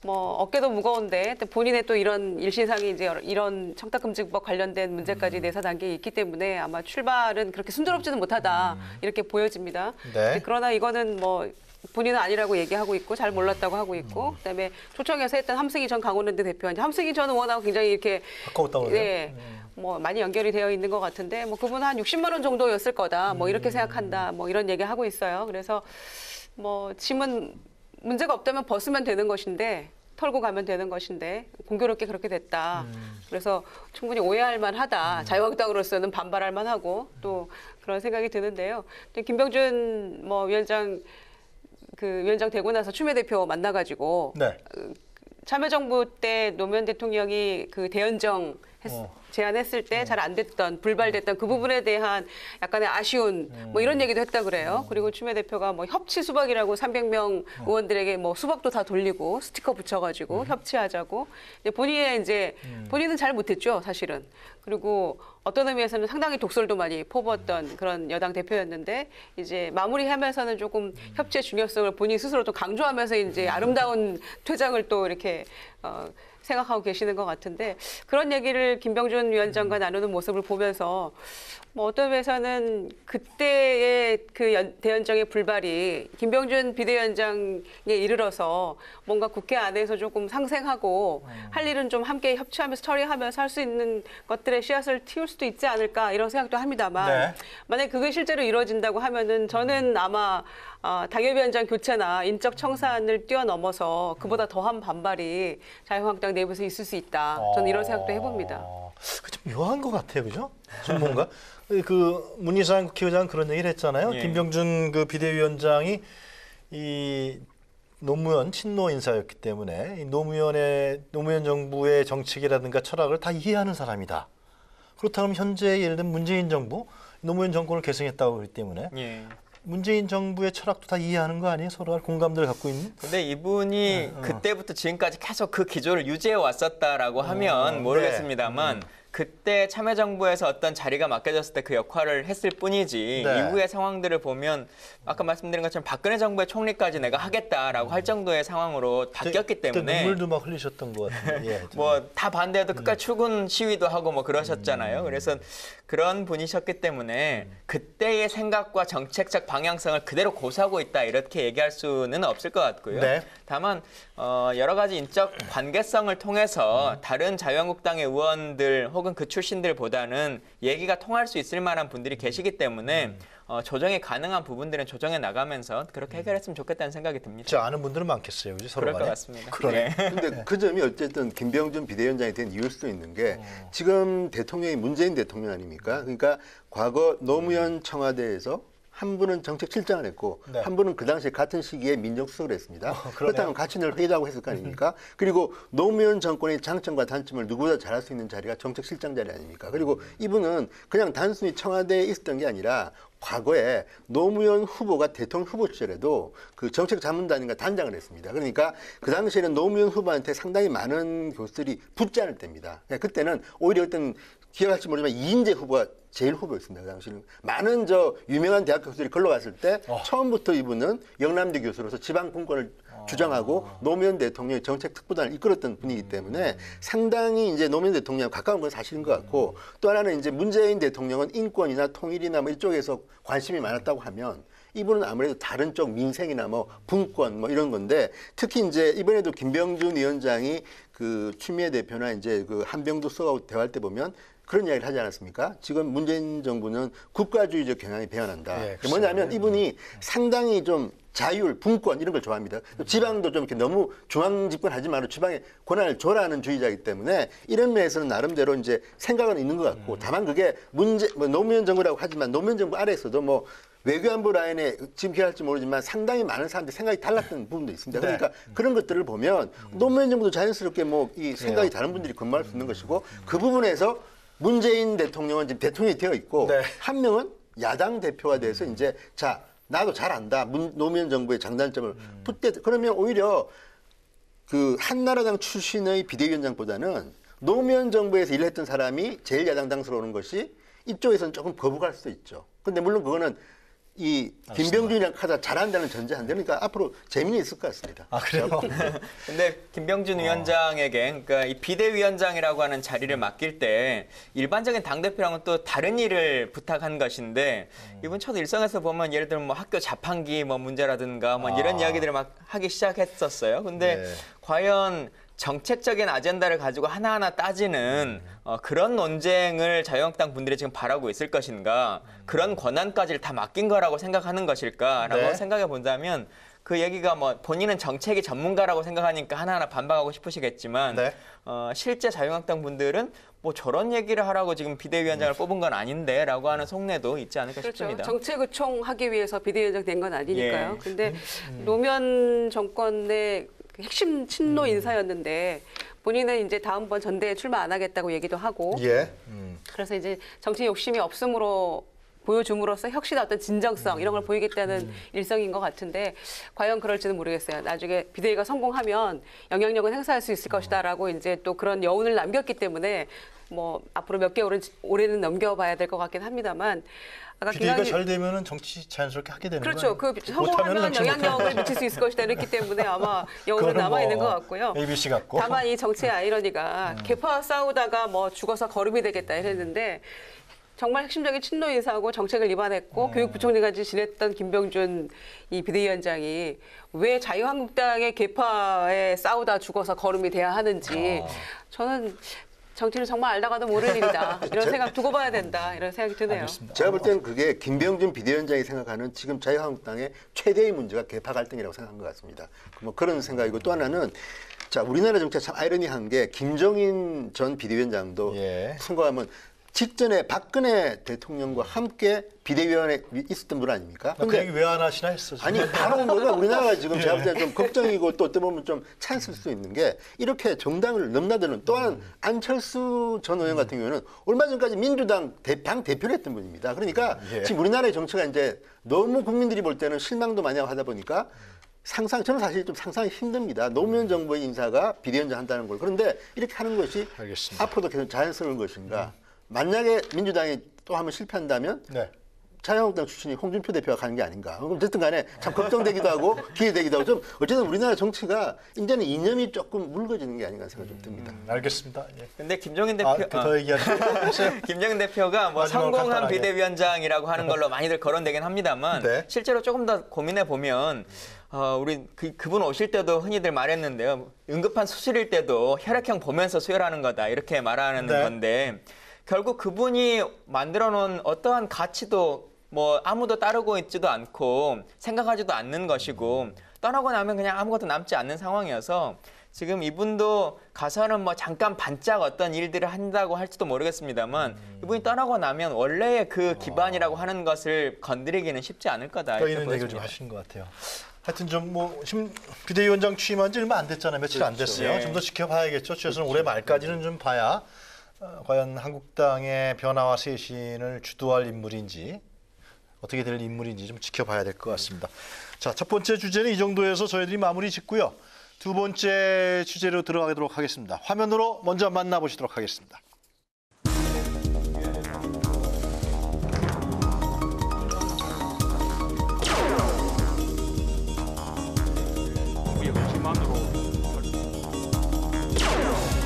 뭐 어깨도 무거운데 본인의 또 이런 일신상이 이제 이런 청탁금지법 관련된 문제까지 내사 단계에 있기 때문에 아마 출발은 그렇게 순조롭지는 못하다 이렇게 보여집니다. 그러나 이거는 뭐 본인은 아니라고 얘기하고 있고 잘 몰랐다고 하고 있고 그다음에 초청해서 했던 함승희 전 강원랜드 대표, 함승희 전은 워낙 굉장히 이렇게 가까웠다고 그래요? 네, 뭐 많이 연결이 되어 있는 것 같은데 뭐 그분은 한 60만 원 정도였을 거다, 뭐 이렇게 생각한다, 뭐 이런 얘기 하고 있어요. 그래서 뭐 짐은 문제가 없다면 벗으면 되는 것인데. 털고 가면 되는 것인데 공교롭게 그렇게 됐다. 그래서 충분히 오해할 만하다. 자유한국당으로서는 반발할 만하고 또 그런 생각이 드는데요. 김병준 뭐 위원장 되고 나서 추미애 대표 만나가지고 네. 참여정부 때 노무현 대통령이 그 대연정 제안했을 때 잘 안 됐던, 불발됐던 그 부분에 대한 약간의 아쉬운 뭐 이런 얘기도 했다 그래요. 그리고 추미애 대표가 뭐 협치 수박이라고 300명 의원들에게 뭐 수박도 다 돌리고 스티커 붙여가지고 협치하자고. 근데 본인은 잘 못했죠, 사실은. 그리고 어떤 의미에서는 상당히 독설도 많이 퍼부었던 그런 여당 대표였는데 이제 마무리하면서는 조금 협치의 중요성을 본인 스스로 또 강조하면서 이제 아름다운 퇴장을 또 이렇게 생각하고 계시는 것 같은데 그런 얘기를 김병준 위원장과 나누는 모습을 보면서 뭐 어떤 면에서는 그때의 그 대연정의 불발이 김병준 비대위원장에 이르러서 뭔가 국회 안에서 조금 상생하고 할 일은 좀 함께 협치하면서 처리하면서 할 수 있는 것들의 씨앗을 틔울 수도 있지 않을까 이런 생각도 합니다만 네. 만약에 그게 실제로 이루어진다고 하면은 저는 아마 당협위원장 교체나 인적 청산을 뛰어넘어서 그보다 더한 반발이 자유한국당 내부에서 있을 수 있다. 저는 이런 생각도 해봅니다. 좀 묘한 것 같아요, 그죠? 좀 뭔가 그 문희상 국회의장 그런 얘기를 했잖아요. 예. 김병준 그 비대위원장이 이 노무현 친노 인사였기 때문에 이 노무현 정부의 정책이라든가 철학을 다 이해하는 사람이다. 그렇다면 현재 예를 들면 문재인 정부 노무현 정권을 계승했다고 그러기 때문에 예. 문재인 정부의 철학도 다 이해하는 거 아니에요? 서로가 공감대를 갖고 있는? 근데 이분이 그때부터 지금까지 계속 그 기조를 유지해 왔었다라고 하면 모르겠습니다만 그때 참여정부에서 어떤 자리가 맡겨졌을 때 그 역할을 했을 뿐이지 네. 이후의 상황들을 보면 아까 말씀드린 것처럼 박근혜 정부의 총리까지 내가 하겠다라고 할 정도의 상황으로 바뀌었기 그때 때문에 눈물도 막 흘리셨던 것 같아요. 예, 뭐 다 반대해도 끝까지 출근 시위도 하고 뭐 그러셨잖아요. 그래서 그런 분이셨기 때문에 그때의 생각과 정책적 방향성을 그대로 고수하고 있다 이렇게 얘기할 수는 없을 것 같고요. 네. 다만 여러 가지 인적 관계성을 통해서 다른 자유한국당의 의원들 혹은 그 출신들보다는 얘기가 통할 수 있을 만한 분들이 계시기 때문에 조정이 가능한 부분들은 조정해 나가면서 그렇게 해결했으면 좋겠다는 생각이 듭니다. 저 아는 분들은 많겠어요, 그죠? 서로 그럴 것 간에. 같습니다. 그러네. 네. 근데 그 점이 어쨌든 김병준 비대위원장이 된 이유일 수도 있는 게 지금 대통령이 문재인 대통령 아닙니까? 그러니까 과거 노무현 청와대에서 한 분은 정책실장을 했고 네. 한 분은 그 당시에 같은 시기에 민정수석을 했습니다. 그러네요. 그렇다면 같이 늘 회의하고 했을 거 아닙니까? 그리고 노무현 정권의 장점과 단점을 누구보다 잘할 수 있는 자리가 정책실장 자리 아닙니까? 그리고 이분은 그냥 단순히 청와대에 있었던 게 아니라 과거에 노무현 후보가 대통령 후보 시절에도 그 정책자문단인가 단장을 했습니다. 그러니까 그 당시에는 노무현 후보한테 상당히 많은 교수들이 붙지 않을 때입니다. 그때는 오히려 어떤 기억할지 모르지만 이인재 후보가 제일 후보였습니다. 그 당시는 많은 유명한 대학 교수들이 걸러 갔을 때 처음부터 이분은 영남대 교수로서 지방 분권을 주장하고 노무현 대통령의 정책 특보단을 이끌었던 분이기 때문에 상당히 이제 노무현 대통령과 가까운 건 사실인 것 같고 또 하나는 이제 문재인 대통령은 인권이나 통일이나 뭐 이쪽에서 관심이 많았다고 하면 이분은 아무래도 다른 쪽 민생이나 뭐 분권 뭐 이런 건데 특히 이제 이번에도 김병준 위원장이 그 추미애 대표나 이제 그 한병도 수석하고 대화할 때 보면 그런 이야기를 하지 않았습니까? 지금 문재인 정부는 국가주의적 경향이 배어난다. 예, 뭐냐면 이분이 상당히 좀 자율, 분권 이런 걸 좋아합니다. 지방도 좀 이렇게 너무 중앙 집권하지 말고 지방에 권한을 줘라는 주의자이기 때문에 이런 면에서는 나름대로 이제 생각은 있는 것 같고 다만 그게 노무현 정부라고 하지만 노무현 정부 아래에서도 뭐 외교안보 라인에 지금 기억할지 모르지만 상당히 많은 사람들이 생각이 달랐던 부분도 있습니다. 그러니까 그런 것들을 보면 노무현 정부도 자연스럽게 뭐 이 생각이 다른 분들이 근무할 수 있는 것이고 그 부분에서 문재인 대통령은 지금 대통령이 되어 있고 네. 한 명은 야당 대표가 돼서 이제 자 나도 잘 안다 노무현 정부의 장단점을 풋대 그러면 오히려 그 한나라당 출신의 비대위원장보다는 노무현 정부에서 일을 했던 사람이 제일 야당 당수로 오는 것이 이쪽에서는 조금 거부갈 수도 있죠. 근데 물론 그거는 이 김병준이랑 하자 잘한다는 전제한데 그러니까 앞으로 재미는 있을 것 같습니다. 아, 그래요? 근데 김병준 위원장에게 그러니까 이 비대위원장이라고 하는 자리를 맡길 때 일반적인 당대표랑은 또 다른 일을 부탁한 것인데 이번 첫 일성에서 보면 예를 들면 뭐 학교 자판기 뭐 문제라든가 뭐 이런 이야기들을 막 하기 시작했었어요. 근데 네. 과연 정책적인 아젠다를 가지고 하나하나 따지는 그런 논쟁을 자유한국당 분들이 지금 바라고 있을 것인가, 그런 권한까지를 다 맡긴 거라고 생각하는 것일까라고 네. 생각해 본다면 그 얘기가 뭐 본인은 정책이 전문가라고 생각하니까 하나하나 반박하고 싶으시겠지만 네. 실제 자유한국당 분들은 뭐 저런 얘기를 하라고 지금 비대위원장을 뽑은 건 아닌데라고 하는 속내도 있지 않을까 그렇죠. 싶습니다. 정책의총 하기 위해서 비대위원장 된 건 아니니까요. 예. 근데 노무현 정권의 그 핵심 친노 인사였는데 본인은 이제 다음번 전대에 출마 안 하겠다고 얘기도 하고 예. 그래서 이제 정치 욕심이 없음으로 보여줌으로써 혁신의 어떤 진정성 이런 걸 보이겠다는 일성인 것 같은데 과연 그럴지는 모르겠어요. 나중에 비대위가 성공하면 영향력은 행사할 수 있을 것이다라고 이제 또 그런 여운을 남겼기 때문에 뭐 앞으로 몇 개월은 올해는 넘겨봐야 될 것 같긴 합니다만 아까 비대위가 잘 되면은 정치 자연스럽게 하게 되는 그렇죠. 거예요. 그 성공하면 영향력을 미칠 수 있을 것이다 이랬기 때문에 아마 여운은 남아 있는 것 같고요. ABC 같고. 다만 이 정치의 아이러니가 개파 싸우다가 뭐 죽어서 거름이 되겠다 이랬는데 정말 핵심적인 친노 인사하고 정책을 입안했고 교육부총리까지 지냈던 김병준 이 비대위원장이 왜 자유한국당의 개파에 싸우다 죽어서 거름이 돼야 하는지 저는 정치는 정말 알다가도 모를 일이다. 이런 생각 두고 봐야 된다. 이런 생각이 드네요. 알겠습니다. 제가 볼 때는 그게 김병준 비대위원장이 생각하는 지금 자유한국당의 최대의 문제가 개파 갈등이라고 생각한 것 같습니다. 뭐 그런 생각이고 또 하나는 자 우리나라 정치가 참 아이러니한 게 김종인 전 비대위원장도 예. 선거하면 직전에 박근혜 대통령과 함께 비대위원회에 있었던 분 아닙니까? 그 얘기 왜 안 하시나 했어. 아니 바로 뭐가 우리나라가 지금 예. 제가 볼 때 좀 걱정이고 또 어떻게 보면 좀 찬스일 수 있는 게 이렇게 정당을 넘나드는 또한 안철수 전 의원 같은 경우는 얼마 전까지 민주당 당 대표를 했던 분입니다. 그러니까 예. 지금 우리나라의 정치가 이제 너무 국민들이 볼 때는 실망도 많이 하다 보니까 저는 사실 좀 상상이 힘듭니다. 노무현 정부의 인사가 비대위원장 한다는 걸. 그런데 이렇게 하는 것이 알겠습니다. 앞으로도 계속 자연스러운 것인가. 만약에 민주당이 또 한번 실패한다면 네. 자유한국당 출신이 홍준표 대표가 가는 게 아닌가. 그럼 어쨌든 간에 참 걱정되기도 하고 기대되기도 하고 좀 어쨌든 우리나라 정치가 이제는 이념이 조금 묽어지는 게 아닌가 생각이 좀 듭니다. 알겠습니다. 예. 근데 김종인 대표 더 얘기하세요. 김정인 대표가 뭐 마지막으로 성공한 간단하게. 비대위원장이라고 하는 걸로 많이들 거론되긴 합니다만 네. 실제로 조금 더 고민해 보면 우리 그분 오실 때도 흔히들 말했는데요. 응급한 수술일 때도 혈액형 보면서 수혈하는 거다 이렇게 말하는 네. 건데 결국 그분이 만들어 놓은 어떠한 가치도 뭐 아무도 따르고 있지도 않고 생각하지도 않는 것이고 떠나고 나면 그냥 아무것도 남지 않는 상황이어서 지금 이분도 가서는 뭐 잠깐 반짝 어떤 일들을 한다고 할지도 모르겠습니다만 이분이 떠나고 나면 원래의 그 기반이라고 하는 것을 건드리기는 쉽지 않을 거다. 떠 이렇게 있는 얘기를 좀 보여집니다. 하시는 것 같아요. 하여튼 좀 뭐 비대위원장 취임한 지 얼마 안 됐잖아요. 며칠 안 됐어요. 네. 좀 더 지켜봐야겠죠. 최소한 올해 말까지는 좀 봐야 과연 한국당의 변화와 쇄신을 주도할 인물인지 어떻게 될 인물인지 좀 지켜봐야 될 것 같습니다. 자, 첫 번째 주제는 이 정도에서 저희들이 마무리 짓고요. 두 번째 주제로 들어가도록 하겠습니다. 화면으로 먼저 만나보시도록 하겠습니다.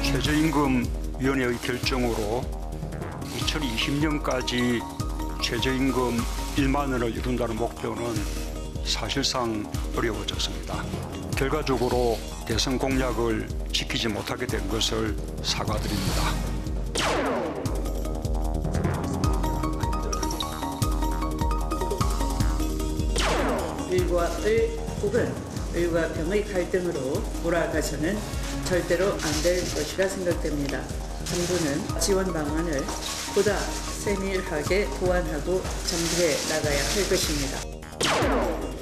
최저임금위원회의 결정으로 2020년까지 최저임금 1만 원을 이룬다는 목표는 사실상 어려워졌습니다. 결과적으로 대선 공약을 지키지 못하게 된 것을 사과드립니다. 을과 을 혹은 을과 병의 갈등으로 몰아가서는 절대로 안 될 것이라 생각됩니다. 정부는 지원 방안을 보다 세밀하게 보완하고 전개해 나가야 할 것입니다.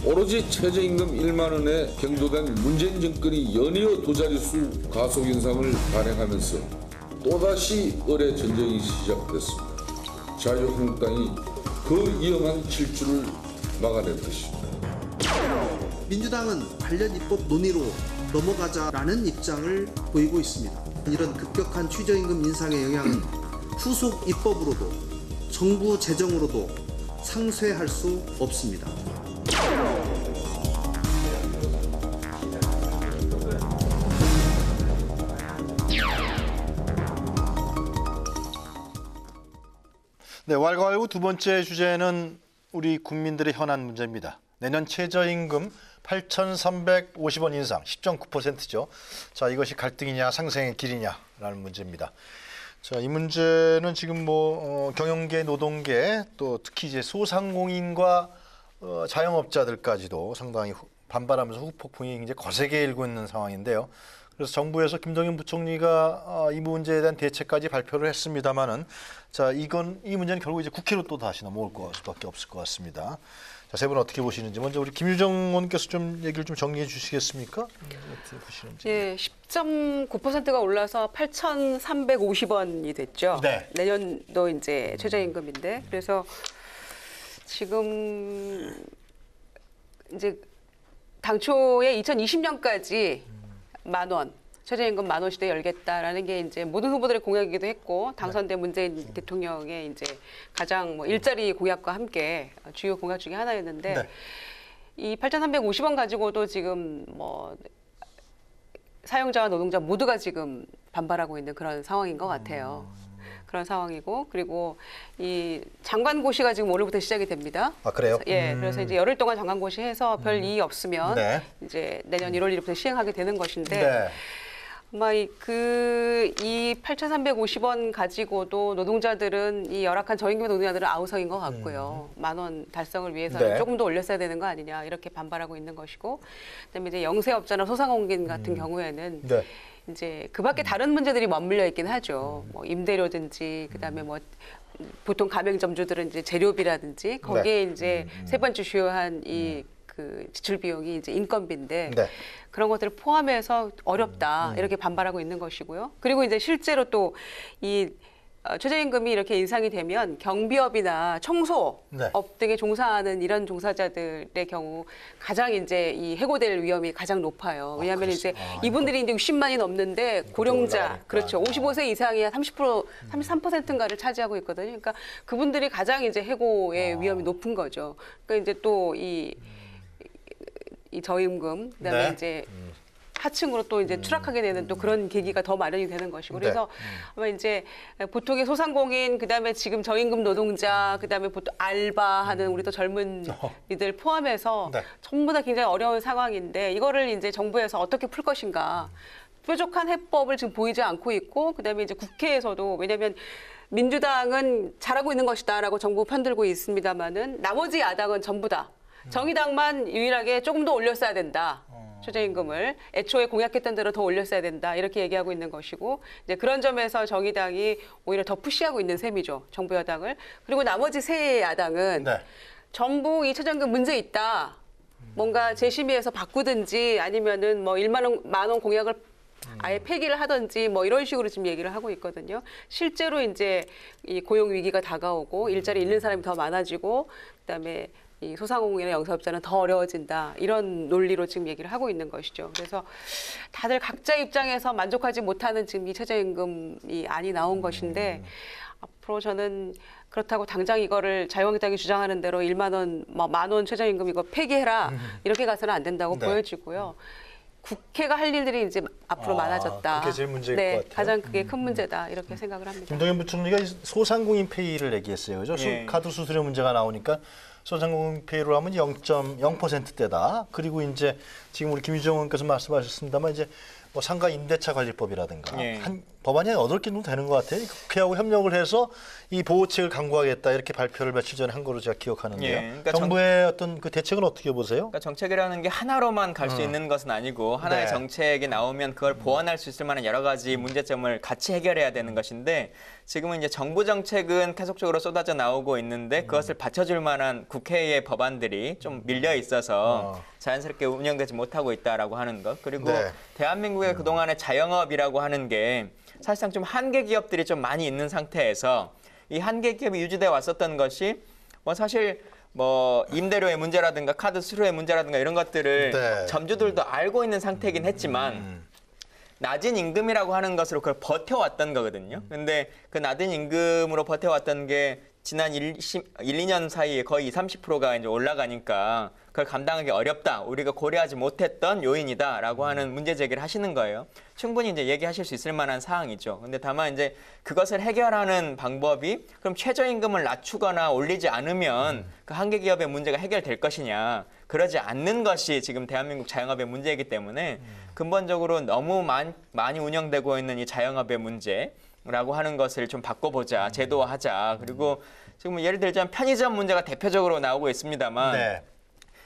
오로지 최저임금 1만 원에 경도된 문재인 정권이 연이어 두 자릿수 가속 인상을 발행하면서 또다시 을의 전쟁이 시작됐습니다. 자유한국당이 그 위험한 질주를 막아낼 것입니다. 민주당은 관련 입법 논의로 넘어가자라는 입장을 보이고 있습니다. 이런 급격한 최저임금 인상의 영향은 후속 입법으로도 정부 재정으로도 상쇄할 수 없습니다. 네, 왈가왈부 두 번째 주제는 우리 국민들의 현안 문제입니다. 내년 최저임금 8,350원 인상 10.9%죠. 자, 이것이 갈등이냐 상생의 길이냐라는 문제입니다. 자, 이 문제는 지금 경영계, 노동계 또 특히 이제 소상공인과 자영업자들까지도 상당히 반발하면서 후폭풍이 이제 거세게 일고 있는 상황인데요. 그래서 정부에서 김동연 부총리가 이 문제에 대한 대책까지 발표를 했습니다만은 자, 이 문제는 결국 이제 국회로 또 다시 넘어올 수밖에 없을 것 같습니다. 자, 세 분 어떻게 보시는지 먼저 우리 김유정 의원께서 좀 얘기를 좀 정리해 주시겠습니까? 어떻게 보시는지. 예, 10.9%가 올라서 8,350원이 됐죠. 네. 내년도 이제 최저임금인데 그래서 지금 이제 당초에 2020년까지 10,000원, 최저임금 10,000원 시대 열겠다라는 게 이제 모든 후보들의 공약이기도 했고 당선된 문재인 대통령의 이제 가장 일자리 공약과 함께 주요 공약 중에 하나였는데 네. 이 8,350원 가지고도 지금 사용자와 노동자 모두가 지금 반발하고 있는 그런 상황인 것 같아요. 그런 상황이고 그리고 이 장관고시가 지금 오늘부터 시작이 됩니다. 아, 그래요? 예, 그래서 이제 열흘 동안 장관고시 해서 별 이의 없으면 네. 이제 내년 1월 1일부터 시행하게 되는 것인데 네. 아마 이 8,350원 가지고도 노동자들은 이 열악한 저임금 노동자들은 아우성인 것 같고요. 10,000원 달성을 위해서는 네. 조금 더 올렸어야 되는 거 아니냐 이렇게 반발하고 있는 것이고, 그다음에 이제 영세업자나 소상공인 같은 경우에는 네. 이제 그밖에 다른 문제들이 맞물려 있긴 하죠. 임대료든지 그다음에 보통 가맹점주들은 이제 재료비라든지 거기에 이제 세 번째 주요한 그 지출 비용이 이제 인건비인데 네. 그런 것들을 포함해서 어렵다 이렇게 반발하고 있는 것이고요. 그리고 이제 실제로 또 이 최저임금이 이렇게 인상이 되면 경비업이나 청소업 네. 등에 종사하는 이런 종사자들의 경우 가장 이제 이 해고될 위험이 가장 높아요. 왜냐하면 이제 이분들이 이제 60만이 넘는데 고령자, 올라가니까. 그렇죠. 55세 이상이 한 30%, 33%인가를 차지하고 있거든요. 그러니까 그분들이 가장 이제 해고의 위험이 높은 거죠. 그러니까 이제 또 이 저임금, 그다음에 네. 이제 하층으로 또 이제 추락하게 되는 또 그런 계기가 더 마련이 되는 것이고, 그래서 아마 이제 보통의 소상공인, 그다음에 지금 저임금 노동자, 그다음에 보통 알바하는 우리 또 젊은 이들 포함해서 네. 전부 다 굉장히 어려운 상황인데 이거를 이제 정부에서 어떻게 풀 것인가. 뾰족한 해법을 지금 보이지 않고 있고, 그다음에 이제 국회에서도, 왜냐하면 민주당은 잘하고 있는 것이다라고 정부 편들고 있습니다만은 나머지 야당은 전부 다 정의당만 유일하게 조금 더 올렸어야 된다. 최저임금을 애초에 공약했던 대로 더 올렸어야 된다. 이렇게 얘기하고 있는 것이고, 이제 그런 점에서 정의당이 오히려 더 푸시하고 있는 셈이죠. 정부 여당을. 그리고 나머지 세 야당은 네. 전부 이 최저임금 문제 있다. 뭔가 재심의해서 바꾸든지 아니면은 10,000원 공약을 아예 폐기를 하든지 이런 식으로 지금 얘기를 하고 있거든요. 실제로 이제 이 고용 위기가 다가오고 일자리 잃는 사람이 더 많아지고, 그다음에 이 소상공인이나 영세업자는 더 어려워진다. 이런 논리로 지금 얘기를 하고 있는 것이죠. 그래서 다들 각자 입장에서 만족하지 못하는 지금 이 최저임금이 안이 나온 것인데, 앞으로 저는 그렇다고 당장 이거를 자유한국당이 주장하는 대로 10,000원, 10,000원 최저임금 이거 폐기해라. 이렇게 가서는 안 된다고 네. 보여지고요. 국회가 할 일들이 이제 앞으로 많아졌다. 그게 제일 문제일 네, 것 같아요. 가장 그게 큰 문제다. 이렇게 생각을 합니다. 김동연 부총리가 소상공인 페이를 얘기했어요. 그죠? 예. 카드 수수료 문제가 나오니까 소상공인 페이로 하면 0.0%대다. 그리고 이제 지금 우리 김유정 의원께서 말씀하셨습니다만 이제 상가 임대차 관리법이라든가 예. 법안이 8개 정도 되는 것 같아요. 국회하고 협력을 해서 이 보호책을 강구하겠다 이렇게 발표를 며칠 전에 한 거로 제가 기억하는데요. 예, 그러니까 정부의 어떤 그 대책은 어떻게 보세요? 그러니까 정책이라는 게 하나로만 갈 수 있는 것은 아니고 하나의 네. 정책이 나오면 그걸 보완할 수 있을 만한 여러 가지 문제점을 같이 해결해야 되는 것인데, 지금은 이제 정부 정책은 계속적으로 쏟아져 나오고 있는데 그것을 받쳐줄 만한 국회의 법안들이 좀 밀려 있어서 자연스럽게 운영되지 못하고 있다라고 하는 것. 그리고 네. 대한민국의 그동안의 자영업이라고 하는 게 사실상 좀 한계 기업들이 좀 많이 있는 상태에서 이 한계 기업이 유지돼 왔었던 것이 사실 임대료의 문제라든가 카드 수수료의 문제라든가 이런 것들을 네. 점주들도 알고 있는 상태이긴 했지만 낮은 임금이라고 하는 것으로 그걸 버텨왔던 거거든요. 근데 그 낮은 임금으로 버텨왔던 게 지난 2년 사이에 거의 30%가 이제 올라가니까 그걸 감당하기 어렵다. 우리가 고려하지 못했던 요인이다라고 하는 문제 제기를 하시는 거예요. 충분히 이제 얘기하실 수 있을 만한 사항이죠. 근데 다만 이제 그것을 해결하는 방법이 그럼 최저임금을 낮추거나 올리지 않으면 그 한계 기업의 문제가 해결될 것이냐. 그러지 않는 것이 지금 대한민국 자영업의 문제이기 때문에 근본적으로 너무 많이 운영되고 있는 이 자영업의 문제라고 하는 것을 좀 바꿔보자, 제도화하자. 그리고 지금 예를 들자면 편의점 문제가 대표적으로 나오고 있습니다만 네.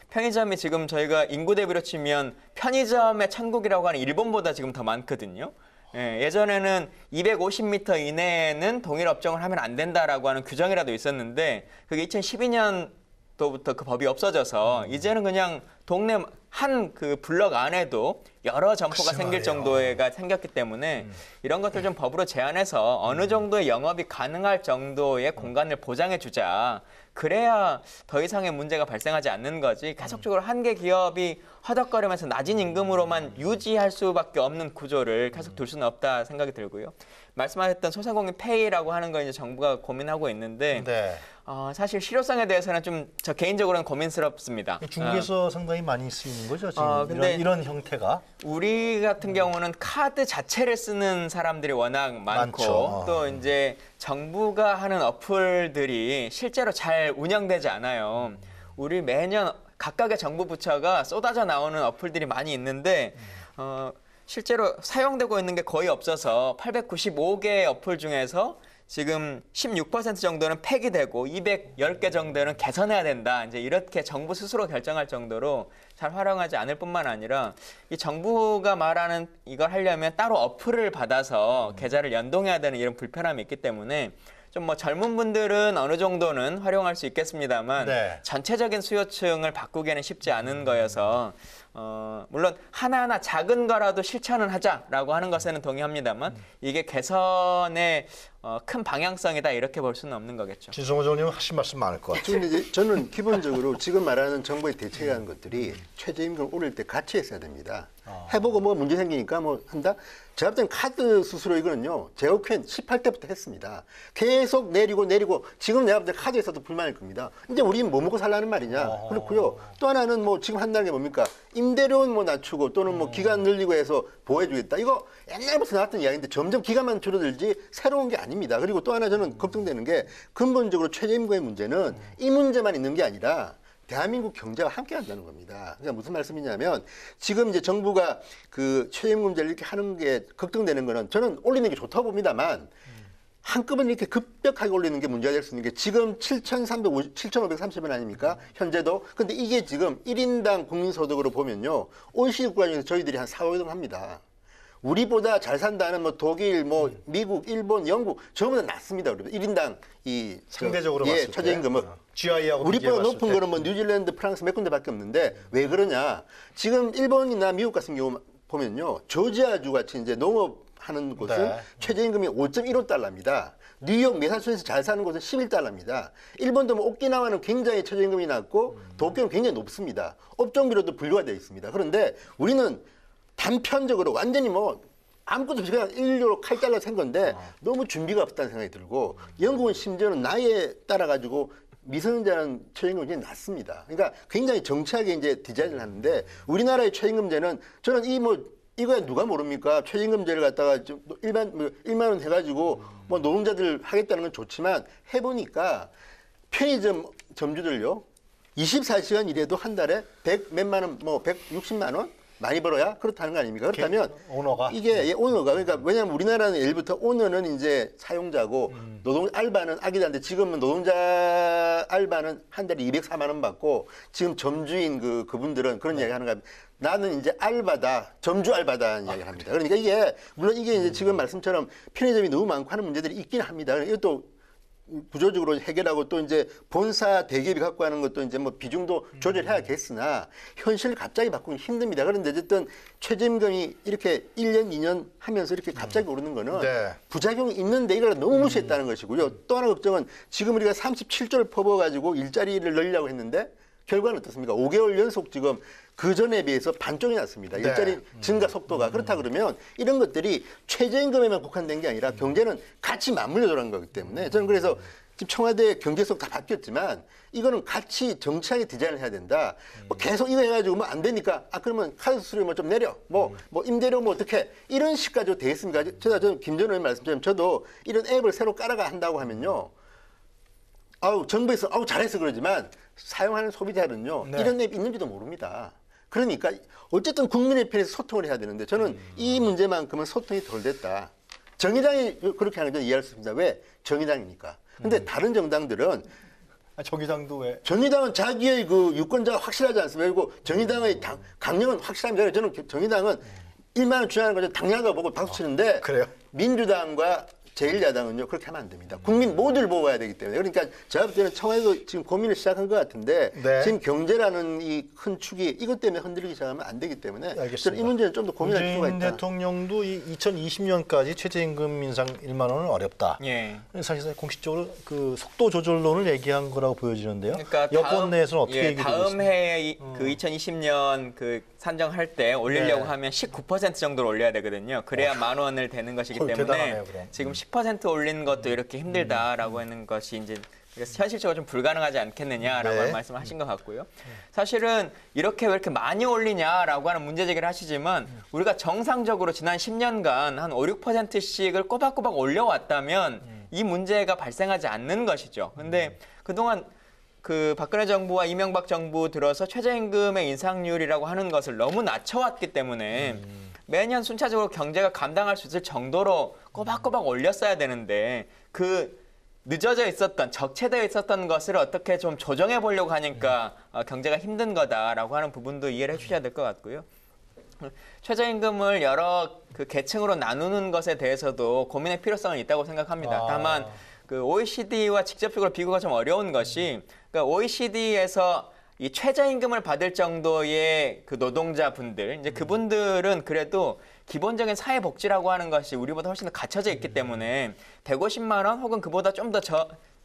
편의점이 지금 저희가 인구 대비로 치면 편의점의 천국이라고 하는 일본보다 지금 더 많거든요. 예전에는 250m 이내에는 동일 업종을 하면 안 된다라고 하는 규정이라도 있었는데 그게 2012년도부터 그 법이 없어져서 이제는 그냥 동네 한 그 블럭 안에도 여러 점포가 생길 정도가 생겼기 때문에 이런 것들 좀 법으로 제한해서 어느 정도의 영업이 가능할 정도의 공간을 보장해 주자. 그래야 더 이상의 문제가 발생하지 않는 거지. 계속적으로 한계 기업이 허덕거리면서 낮은 임금으로만 유지할 수밖에 없는 구조를 계속 둘 수는 없다 생각이 들고요. 말씀하셨던 소상공인 페이라고 하는 거 이제 정부가 고민하고 있는데 네. 사실 실효성에 대해서는 좀 저 개인적으로는 고민스럽습니다. 중국에서 상당히 많이 쓰이는 거죠. 지금 근데 이런 형태가. 우리 같은 경우는 카드 자체를 쓰는 사람들이 워낙 많고 많죠. 또 이제 정부가 하는 어플들이 실제로 잘 운영되지 않아요. 우리 매년 각각의 정부 부처가 쏟아져 나오는 어플들이 많이 있는데 실제로 사용되고 있는 게 거의 없어서 895개의 어플 중에서 지금 16% 정도는 폐기되고 210개 정도는 개선해야 된다. 이제 이렇게 정부 스스로 결정할 정도로 잘 활용하지 않을 뿐만 아니라 이 정부가 말하는 이걸 하려면 따로 어플을 받아서 계좌를 연동해야 되는 이런 불편함이 있기 때문에 좀 뭐 젊은 분들은 어느 정도는 활용할 수 있겠습니다만 네. 전체적인 수요층을 바꾸기에는 쉽지 않은 거여서 물론 하나하나 작은 거라도 실천은 하자라고 하는 것에는 동의합니다만 이게 개선의 큰 방향성이다 이렇게 볼 수는 없는 거겠죠. 진성호 의원님 하신 말씀 많을 것 같아요. 지금 이제 저는 기본적으로 지금 말하는 정부의 대책이라는 것들이 최저임금 올릴 때 같이 했어야 됩니다. 해보고 뭐 문제 생기니까 뭐 한다. 제가 볼 때는 카드 수수료 이거는요. 제어권 18대부터 했습니다. 계속 내리고 지금 내가 볼 때 카드에서도 불만일 겁니다. 이제 우리는 뭐 먹고 살라는 말이냐. 그렇고요. 또 하나는 뭐 지금 한다는 게 뭡니까? 임대료는 뭐 낮추고 또는 뭐 기간 늘리고 해서 보호해주겠다. 이거 옛날부터 나왔던 이야기인데 점점 기간만 줄어들지 새로운 게 아닙니다. 그리고 또 하나 저는 걱정되는 게 근본적으로 최저임금의 문제는 이 문제만 있는 게 아니라 대한민국 경제와 함께 한다는 겁니다. 그러니까 무슨 말씀이냐면 지금 이제 정부가 그 최저임금 문제를 이렇게 하는 게 걱정되는 거는 저는 올리는 게 좋다고 봅니다만 한꺼번에 이렇게 급격하게 올리는 게 문제가 될 수 있는 게 지금 7,530원 아닙니까? 현재도. 근데 이게 지금 1인당 국민소득으로 보면요. OECD 국가 중에서 저희들이 한 4, 5등 합니다. 우리보다 잘 산다는 뭐 독일, 뭐 미국, 일본, 영국 전부 다 낮습니다. 우리 1인당 이 상대적으로 봤을 때 최저임금은 GI하고 우리보다 높은 때. 거는 뭐 뉴질랜드, 프랑스 몇 군데밖에 없는데 왜 그러냐? 지금 일본이나 미국 같은 경우 보면요, 조지아주 같이 이제 농업하는 곳은 네. 최저임금이 5.15달러입니다. 뉴욕 매사추세츠 잘 사는 곳은 11달러입니다. 일본도 뭐 오키나와는 굉장히 최저임금이 낮고 도쿄는 굉장히 높습니다. 업종비로도 분류가 되어 있습니다. 그런데 우리는 단편적으로 완전히 뭐 아무것도 없이 그냥 1유로 8달러 센 건데 너무 준비가 없다는 생각이 들고 영국은 심지어는 나이에 따라 가지고 미성년자는 최저임금이 굉장히 낮습니다. 그러니까 굉장히 정치하게 이제 디자인을 하는데 우리나라의 최저임금제는 저는 이거야 누가 모릅니까? 최저임금제를 갖다가 좀 1만 원 해가지고 뭐 노동자들 하겠다는 건 좋지만 해보니까 편의점 점주들요 24시간 일해도 한 달에 100 몇만 원, 뭐 160만 원 많이 벌어야 그렇다는 거 아닙니까? 그렇다면 오너가 이게 오너가 그러니까 왜냐하면 우리나라는 예를부터 오너는 이제 사용자고 노동 알바는 아기들한테 지금은 노동자 알바는 한 달에 204만 원 받고 지금 점주인 그분들은 그런 이야기 하는 거야. 나는 이제 알바다, 점주 알바다는 이야기를 합니다. 그러니까 이게 물론 이게 이제 지금 말씀처럼 편의점이 너무 많고 하는 문제들이 있긴 합니다. 이것도 구조적으로 해결하고 또 이제 본사 대기업이 갖고 하는 것도 이제 뭐 비중도 조절해야겠으나 현실을 갑자기 바꾸기 힘듭니다. 그런데 어쨌든 최저임금이 이렇게 1년, 2년 하면서 이렇게 갑자기 오르는 거는 네. 부작용이 있는데 이걸 너무 무시했다는 것이고요. 또 하나 걱정은 지금 우리가 37조를 퍼부어가지고 일자리를 늘리려고 했는데 결과는 어떻습니까? 5개월 연속 지금 그 전에 비해서 반쪽이 났습니다. 일자리 증가 속도가. 그렇다 그러면 이런 것들이 최저임금에만 국한된 게 아니라 경제는 같이 맞물려 들어간 거기 때문에 저는 그래서 지금 청와대 경제석 다 바뀌었지만 이거는 같이 정치하게 디자인을 해야 된다. 뭐 계속 이거 해가지고 뭐 안 되니까 그러면 카드 수수료 뭐 좀 내려. 뭐 임대료 뭐 어떻게 이런 식까지 돼 있습니까? 저는 김 전 의원 말씀처럼 저도 이런 앱을 새로 깔아가 한다고 하면요. 정부에서 잘해서 그러지만 사용하는 소비자는요. 네. 이런 앱 있는지도 모릅니다. 그러니까 어쨌든 국민의 편에서 소통을 해야 되는데 저는 이 문제만큼은 소통이 덜 됐다. 정의당이 그렇게 하는 건 이해할 수 있습니다. 왜? 정의당이니까. 근데 다른 정당들은 정의당도 왜? 정의당은 자기의 그 유권자가 확실하지 않습니까? 그리고 정의당의 강령은 확실합니다. 저는 정의당은 1만 원 주장하는 거죠. 당연하다고 보고 박수 치는데 그래요? 민주당과 제1야당은요 그렇게 하면 안 됩니다. 국민 모두를 보호해야 되기 때문에. 그러니까 제가 볼 때는 청와대도 지금 고민을 시작한 것 같은데 네. 지금 경제라는 이 큰 축이 이것 때문에 흔들리기 시작하면 안 되기 때문에 알겠습니다. 저는 이 문제는 좀 더 고민할 필요가 문재인 있다. 대통령도 이 2020년까지 최저임금 인상 1만 원은 어렵다. 예. 사실상 공식적으로 그 속도 조절론을 얘기한 거라고 보여지는데요. 그러니까 여권 내에서는 어떻게 얘기되고 다음 있습니까? 해에 그 2020년 그 산정할 때 올리려고 네. 하면 19% 정도를 올려야 되거든요. 그래야 10,000원을 되는 것이기 때문에 대단하네요, 그럼. 지금 10% 올리는 것도 이렇게 힘들다라고 하는 것이 이제 그래서 현실적으로 좀 불가능하지 않겠느냐라고 네. 하는 말씀을 하신 것 같고요. 사실은 이렇게 왜 이렇게 많이 올리냐라고 하는 문제 제기를 하시지만 우리가 정상적으로 지난 10년간 한 5, 6%씩을 꼬박꼬박 올려왔다면 이 문제가 발생하지 않는 것이죠. 근데 그동안 그 박근혜 정부와 이명박 정부 들어서 최저임금의 인상률이라고 하는 것을 너무 낮춰왔기 때문에 매년 순차적으로 경제가 감당할 수 있을 정도로 꼬박꼬박 올렸어야 되는데 그 늦어져 있었던, 적체되어 있었던 것을 어떻게 좀 조정해 보려고 하니까 경제가 힘든 거다라고 하는 부분도 이해를 해주셔야 될 것 같고요. 최저임금을 여러 그 계층으로 나누는 것에 대해서도 고민의 필요성은 있다고 생각합니다. 다만 그 OECD와 직접적으로 비교가 좀 어려운 것이 그러니까 OECD에서 이 최저임금을 받을 정도의 그 노동자분들, 이제 그분들은 그래도 기본적인 사회복지라고 하는 것이 우리보다 훨씬 더 갖춰져 있기 때문에 150만 원 혹은 그보다 좀 더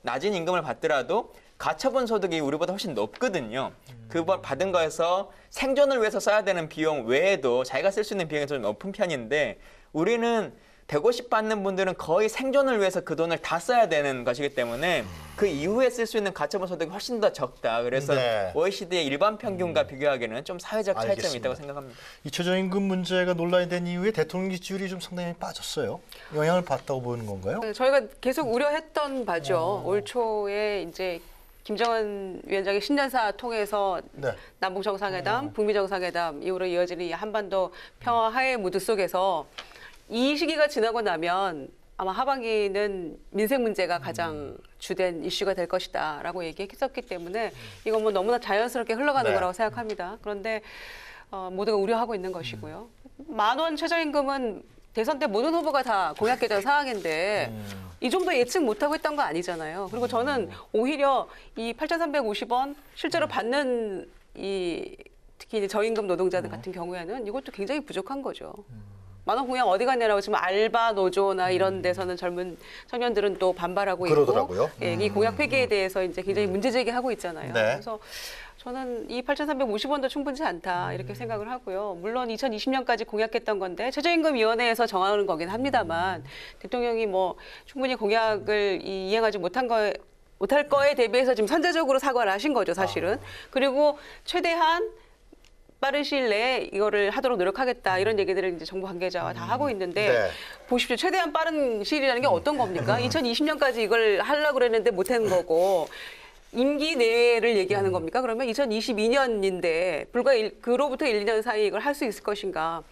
낮은 임금을 받더라도 가처분 소득이 우리보다 훨씬 높거든요. 그걸 받은 거에서 생존을 위해서 써야 되는 비용 외에도 자기가 쓸 수 있는 비용이 좀 높은 편인데 우리는 150 받는 분들은 거의 생존을 위해서 그 돈을 다 써야 되는 것이기 때문에 그 이후에 쓸 수 있는 가처분 소득이 훨씬 더 적다. 그래서 네. OECD의 일반 평균과 비교하기에는 좀 사회적 차이점이 알겠습니다. 있다고 생각합니다. 이 최저임금 문제가 논란이 된 이후에 대통령 지지율이 좀 상당히 빠졌어요. 영향을 받다고 보는 건가요? 네, 저희가 계속 우려했던 바죠. 올 초에 이제 김정은 위원장의 신년사 통해서 네. 남북 정상회담, 북미 정상회담 이후로 이어지는 이 한반도 평화 화해 무드 속에서 이 시기가 지나고 나면 아마 하반기는 민생 문제가 가장 주된 이슈가 될 것이다라고 얘기했었기 때문에 이건 뭐 너무나 자연스럽게 흘러가는 네. 거라고 생각합니다. 그런데 모두가 우려하고 있는 것이고요. 10,000원 최저임금은 대선 때 모든 후보가 다 공약했던 사항인데 이 정도 예측 못하고 했던 거 아니잖아요. 그리고 저는 오히려 이 8,350원 실제로 받는 이 특히 이제 저임금 노동자들 같은 경우에는 이것도 굉장히 부족한 거죠. 10,000원 공약 어디 갔냐라고 지금 알바 노조나 이런 데서는 젊은 청년들은 또 반발하고 그러더라고요. 있고 예, 이 공약 폐기에 대해서 이제 굉장히 문제 제기하고 있잖아요. 네. 그래서 저는 이 8,350원도 충분치 않다 이렇게 생각을 하고요. 물론 2020년까지 공약했던 건데 최저임금위원회에서 정하는 거긴 합니다만 대통령이 뭐 충분히 공약을 이행하지 못할 거에 대비해서 지금 선제적으로 사과를 하신 거죠, 사실은. 그리고 최대한 빠른 시일 내에 이거를 하도록 노력하겠다 이런 얘기들을 이제 정부 관계자와 다 하고 있는데 네. 보십시오. 최대한 빠른 시일이라는 게 어떤 겁니까? 2020년까지 이걸 하려고 그랬는데 못한 거고 임기 내를 얘기하는 겁니까? 그러면 2022년인데 불과 그로부터 1, 2년 사이 이걸 할 수 있을 것인가?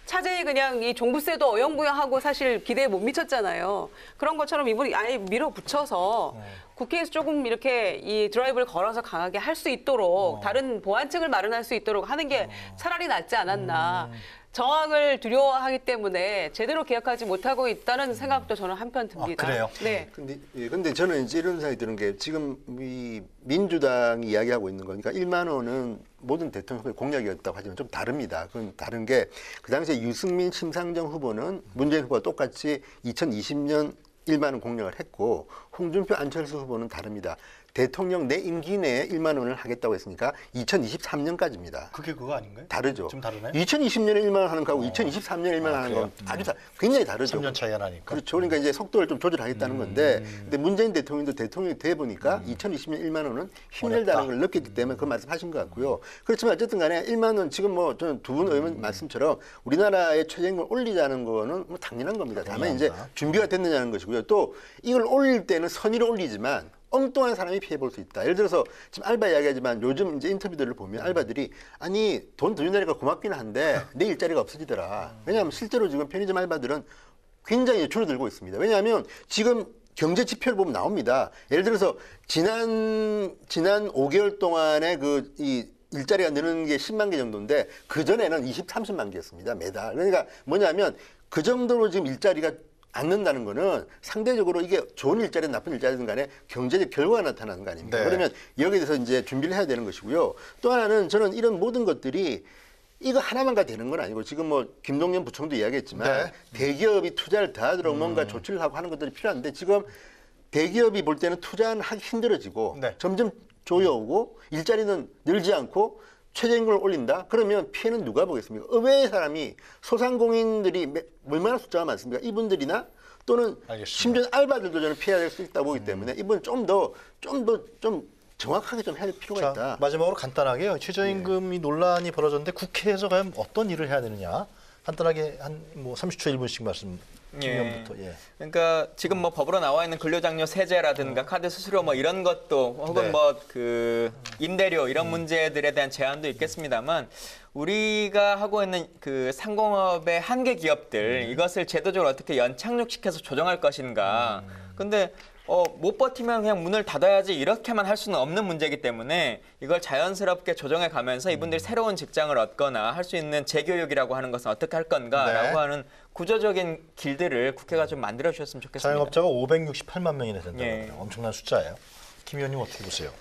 차제에 그냥 이 종부세도 어영부영하고 사실 기대에 못 미쳤잖아요. 그런 것처럼 이번에 아예 밀어붙여서 국회에서 조금 이렇게 이 드라이브를 걸어서 강하게 할 수 있도록 다른 보완책을 마련할 수 있도록 하는 게 차라리 낫지 않았나. 저항을 두려워하기 때문에 제대로 개혁하지 못하고 있다는 생각도 저는 한편 듭니다. 그래요? 네. 근데 저는 이제 이런 생각이 드는 게 지금 이 민주당이 이야기하고 있는 거니까 1만 원은 모든 대통령 공약이었다고 하지만 좀 다릅니다. 그건 다른 게 그 당시에 유승민, 심상정 후보는 문재인 후보와 똑같이 2020년 1만 원 공약을 했고 홍준표, 안철수 후보는 다릅니다. 대통령 내 임기 내에 1만 원을 하겠다고 했으니까 2023년까지입니다. 그게 그거 아닌가요? 다르죠. 좀 다르나요? 2020년에 1만 원 하는 거하고 2023년에 1만 원 하는 건 아주 굉장히 다르죠. 3년 차이가 나니까. 그렇죠. 그러니까 이제 속도를 좀 조절하겠다는 건데, 근데 문재인 대통령도 대통령이 돼 보니까 2020년 1만 원은 힘들다는 걸 느꼈기 때문에 그 말씀하신 것 같고요. 그렇지만 어쨌든 간에 1만 원 지금 뭐 저는 두 분 의원 말씀처럼 우리나라의 최저임금을 올리자는 거는 뭐 당연한 겁니다. 다만 이제 준비가 됐느냐는 것이고요. 또 이걸 올릴 때는 선의로 올리지만 엉뚱한 사람이 피해 볼 수 있다. 예를 들어서 지금 알바 이야기하지만 요즘 이제 인터뷰들을 보면 알바들이 아니 돈 더 준다니까 고맙기는 한데 내 일자리가 없어지더라. 왜냐하면 실제로 지금 편의점 알바들은 굉장히 줄어들고 있습니다. 왜냐하면 지금 경제 지표를 보면 나옵니다. 예를 들어서 지난 5개월 동안에 이 일자리가 느는 게 10만 개 정도인데 그 전에는 20, 30만 개였습니다. 매달. 그러니까 뭐냐면 그 정도로 지금 일자리가 않는다는 거는 상대적으로 이게 좋은 일자리든 나쁜 일자리든 간에 경제적 결과가 나타나는 거 아닙니까? 네. 그러면 여기에 대해서 이제 준비를 해야 되는 것이고요. 또 하나는 저는 이런 모든 것들이 이거 하나만가 되는 건 아니고 지금 뭐 김동연 부총도 이야기했지만 대기업이 투자를 더 하도록 뭔가 조치를 하고 하는 것들이 필요한데 지금 대기업이 볼 때는 투자는 하기 힘들어지고 점점 조여오고 일자리는 늘지 않고 최저임금을 올린다? 그러면 피해는 누가 보겠습니까? 의외의 사람이 소상공인들이 얼마나 숫자가 많습니까? 이분들이나 또는 심지어 알바들도 저는 피해야 될 수 있다고 보기 때문에 이분 좀 정확하게 좀 해야 될 필요가 있다. 마지막으로 간단하게요. 최저임금이 논란이 벌어졌는데 국회에서 과연 어떤 일을 해야 되느냐? 간단하게 한 뭐 30초 1분씩 말씀. 김의원부터. 예. 그러니까 지금 뭐 법으로 나와 있는 근로장려 세제라든가 카드 수수료 뭐 이런 것도 혹은 뭐 그 임대료 이런 문제들에 대한 제한도 있겠습니다만 우리가 하고 있는 그 상공업의 한계 기업들 이것을 제도적으로 어떻게 연착륙시켜서 조정할 것인가. 근데 못 버티면 그냥 문을 닫아야지 이렇게만 할 수는 없는 문제이기 때문에 이걸 자연스럽게 조정해 가면서 이분들이 새로운 직장을 얻거나 할 수 있는 재교육이라고 하는 것은 어떻게 할 건가라고 하는 구조적인 길들을 국회가 좀 만들어 주셨으면 좋겠습니다. 자영업자가 568만 명이나 된다고 합니다. 엄청난 숫자예요. 김 의원님 어떻게 보세요?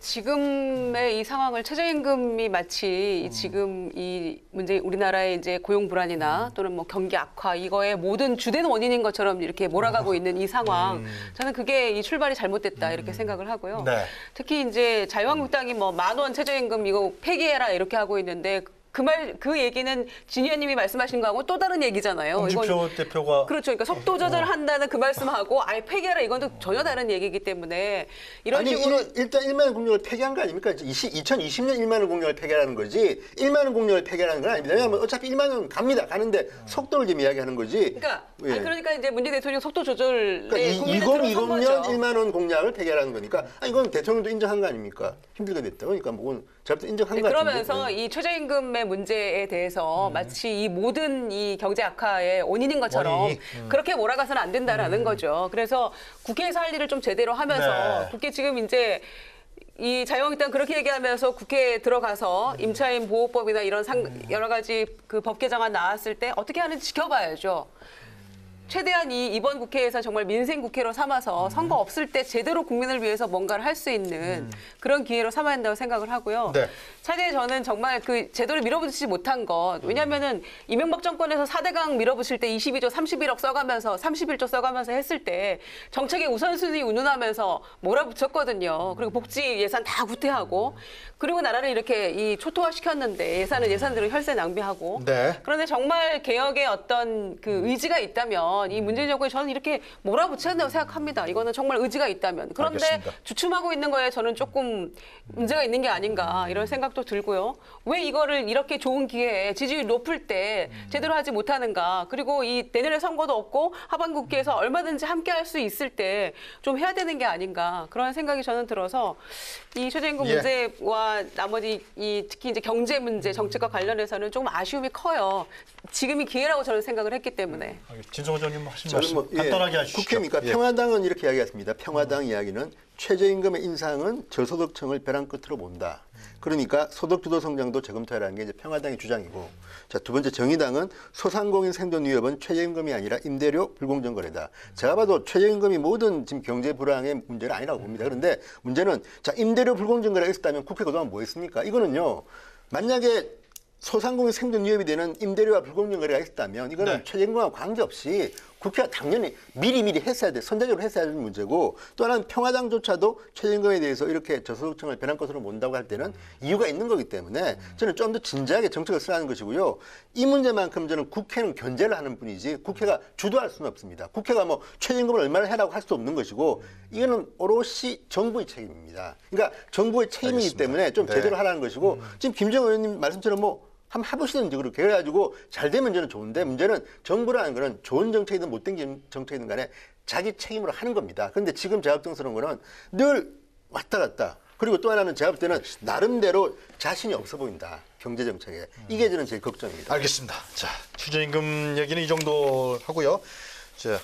지금의 이 상황을 최저임금이 마치 지금 이 문제 우리나라의 이제 고용 불안이나 또는 뭐 경기 악화 이거의 모든 주된 원인인 것처럼 이렇게 몰아가고 있는 이 상황 저는 그게 이 출발이 잘못됐다 이렇게 생각을 하고요. 특히 이제 자유한국당이 뭐 10,000원 최저임금 이거 폐기해라 이렇게 하고 있는데 그 얘기는 진 의원님이 말씀하신 거하고 또 다른 얘기잖아요. 홍준표 대표가 그렇죠. 그러니까 속도 조절한다는 그 말씀하고 아예 폐기하라 이건 또 전혀 다른 얘기이기 때문에 이런 식으로 일단 1만 원 공약을 폐기한 거 아닙니까? 2020년 1만 원 공약을 폐기하라는 거지 1만 원 공약을 폐기하라는 건 아닙니다. 왜냐하면 어차피 1만 원 갑니다. 가는데 속도를 좀 이야기하는 거지. 그러니까 이제 문재인 대통령 속도 조절에 그러니까 2020년 1만 원 공약을 폐기하라는 거니까 이건 대통령도 인정한 거 아닙니까? 힘들게 됐다. 그러니까 뭐 잘부터 인정한 거 같은데. 그러면서 이 최저임금의 문제에 대해서 마치 이 모든 이 경제 악화의 원인인 것처럼 그렇게 몰아가서는 안 된다라는 거죠. 그래서 국회에서 할 일을 좀 제대로 하면서 국회 지금 이제 이 자유한국당 그렇게 얘기하면서 국회에 들어가서 임차인 보호법이나 이런 여러 가지 그 법 개정안 나왔을 때 어떻게 하는지 지켜봐야죠. 최대한 이번 국회에서 정말 민생 국회로 삼아서 선거 없을 때 제대로 국민을 위해서 뭔가를 할 수 있는 그런 기회로 삼아야 한다고 생각을 하고요. 차제에 저는 정말 그 제도를 밀어붙이지 못한 것. 왜냐하면은 이명박 정권에서 4대강 밀어붙일 때 22조 31억 써가면서 31조 써가면서 했을 때 정책의 우선순위 운운하면서 몰아붙였거든요. 그리고 복지 예산 다 구태하고 그리고 나라를 이렇게 이 초토화시켰는데 예산대로 혈세 낭비하고 그런데 정말 개혁의 어떤 그 의지가 있다면 이 문재인 정권이 저는 이렇게 몰아붙여야 한다고 생각합니다. 이거는 정말 의지가 있다면. 그런데 주춤하고 있는 거에 저는 조금 문제가 있는 게 아닌가 이런 생각도 들고요. 왜 이거를 이렇게 좋은 기회에 지지율이 높을 때 제대로 하지 못하는가. 그리고 이 내년에 선거도 없고 하반기 국회에서 얼마든지 함께 할 수 있을 때 좀 해야 되는 게 아닌가 그런 생각이 저는 들어서 이 최저임금 문제와 나머지 특히 이제 경제 문제 정책과 관련해서는 조금 아쉬움이 커요. 지금이 기회라고 저는 생각을 했기 때문에. 진성호 의원님 하신 말씀 간단하게 하시죠. 국회입니까? 평화당은 이렇게 이야기했습니다. 평화당 이야기는 최저임금의 인상은 저소득층을 벼랑 끝으로 본다. 그러니까 소득주도 성장도 재검토하라는 게 이제 평화당의 주장이고, 자, 두 번째 정의당은 소상공인 생존 위협은 최저임금이 아니라 임대료 불공정 거래다. 제가 봐도 최저임금이 모든 지금 경제 불황의 문제는 아니라고 봅니다. 그런데 문제는 자, 임대료 불공정 거래가 있었다면 국회 그동안 뭐 했습니까? 이거는요. 만약에 소상공인 생존 위협이 되는 임대료와 불공정 거래가 있었다면 이거는 최저임금과 관계없이 국회가 당연히 미리미리 했어야 돼. 선제적으로 했어야 되는 문제고 또 하나는 평화당조차도 최저임금에 대해서 이렇게 저소득층을 변한 것으로 본다고 할 때는 이유가 있는 거기 때문에 저는 좀 더 진지하게 정책을 쓰라는 것이고요. 이 문제만큼 저는 국회는 견제를 하는 분이지 국회가 주도할 수는 없습니다. 국회가 뭐 최저임금을 얼마나 해라고 할 수 없는 것이고 이거는 오롯이 정부의 책임입니다. 그러니까 정부의 책임이기 알겠습니다. 때문에 좀 네. 제대로 하라는 것이고 지금 김정은 의원님 말씀처럼 뭐 한번 해보시든지 그렇게 해가지고 잘 되면 저는 좋은데 문제는 정부라는 거는 좋은 정책이든 못된 정책이든 간에 자기 책임으로 하는 겁니다. 그런데 지금 제가 걱정스러운 거는 늘 왔다 갔다 그리고 또 하나는 제가 볼 때는 나름대로 자신이 없어 보인다. 경제 정책에. 이게 저는 제일 걱정입니다. 알겠습니다. 자, 최저임금 얘기는 이 정도 하고요. 자,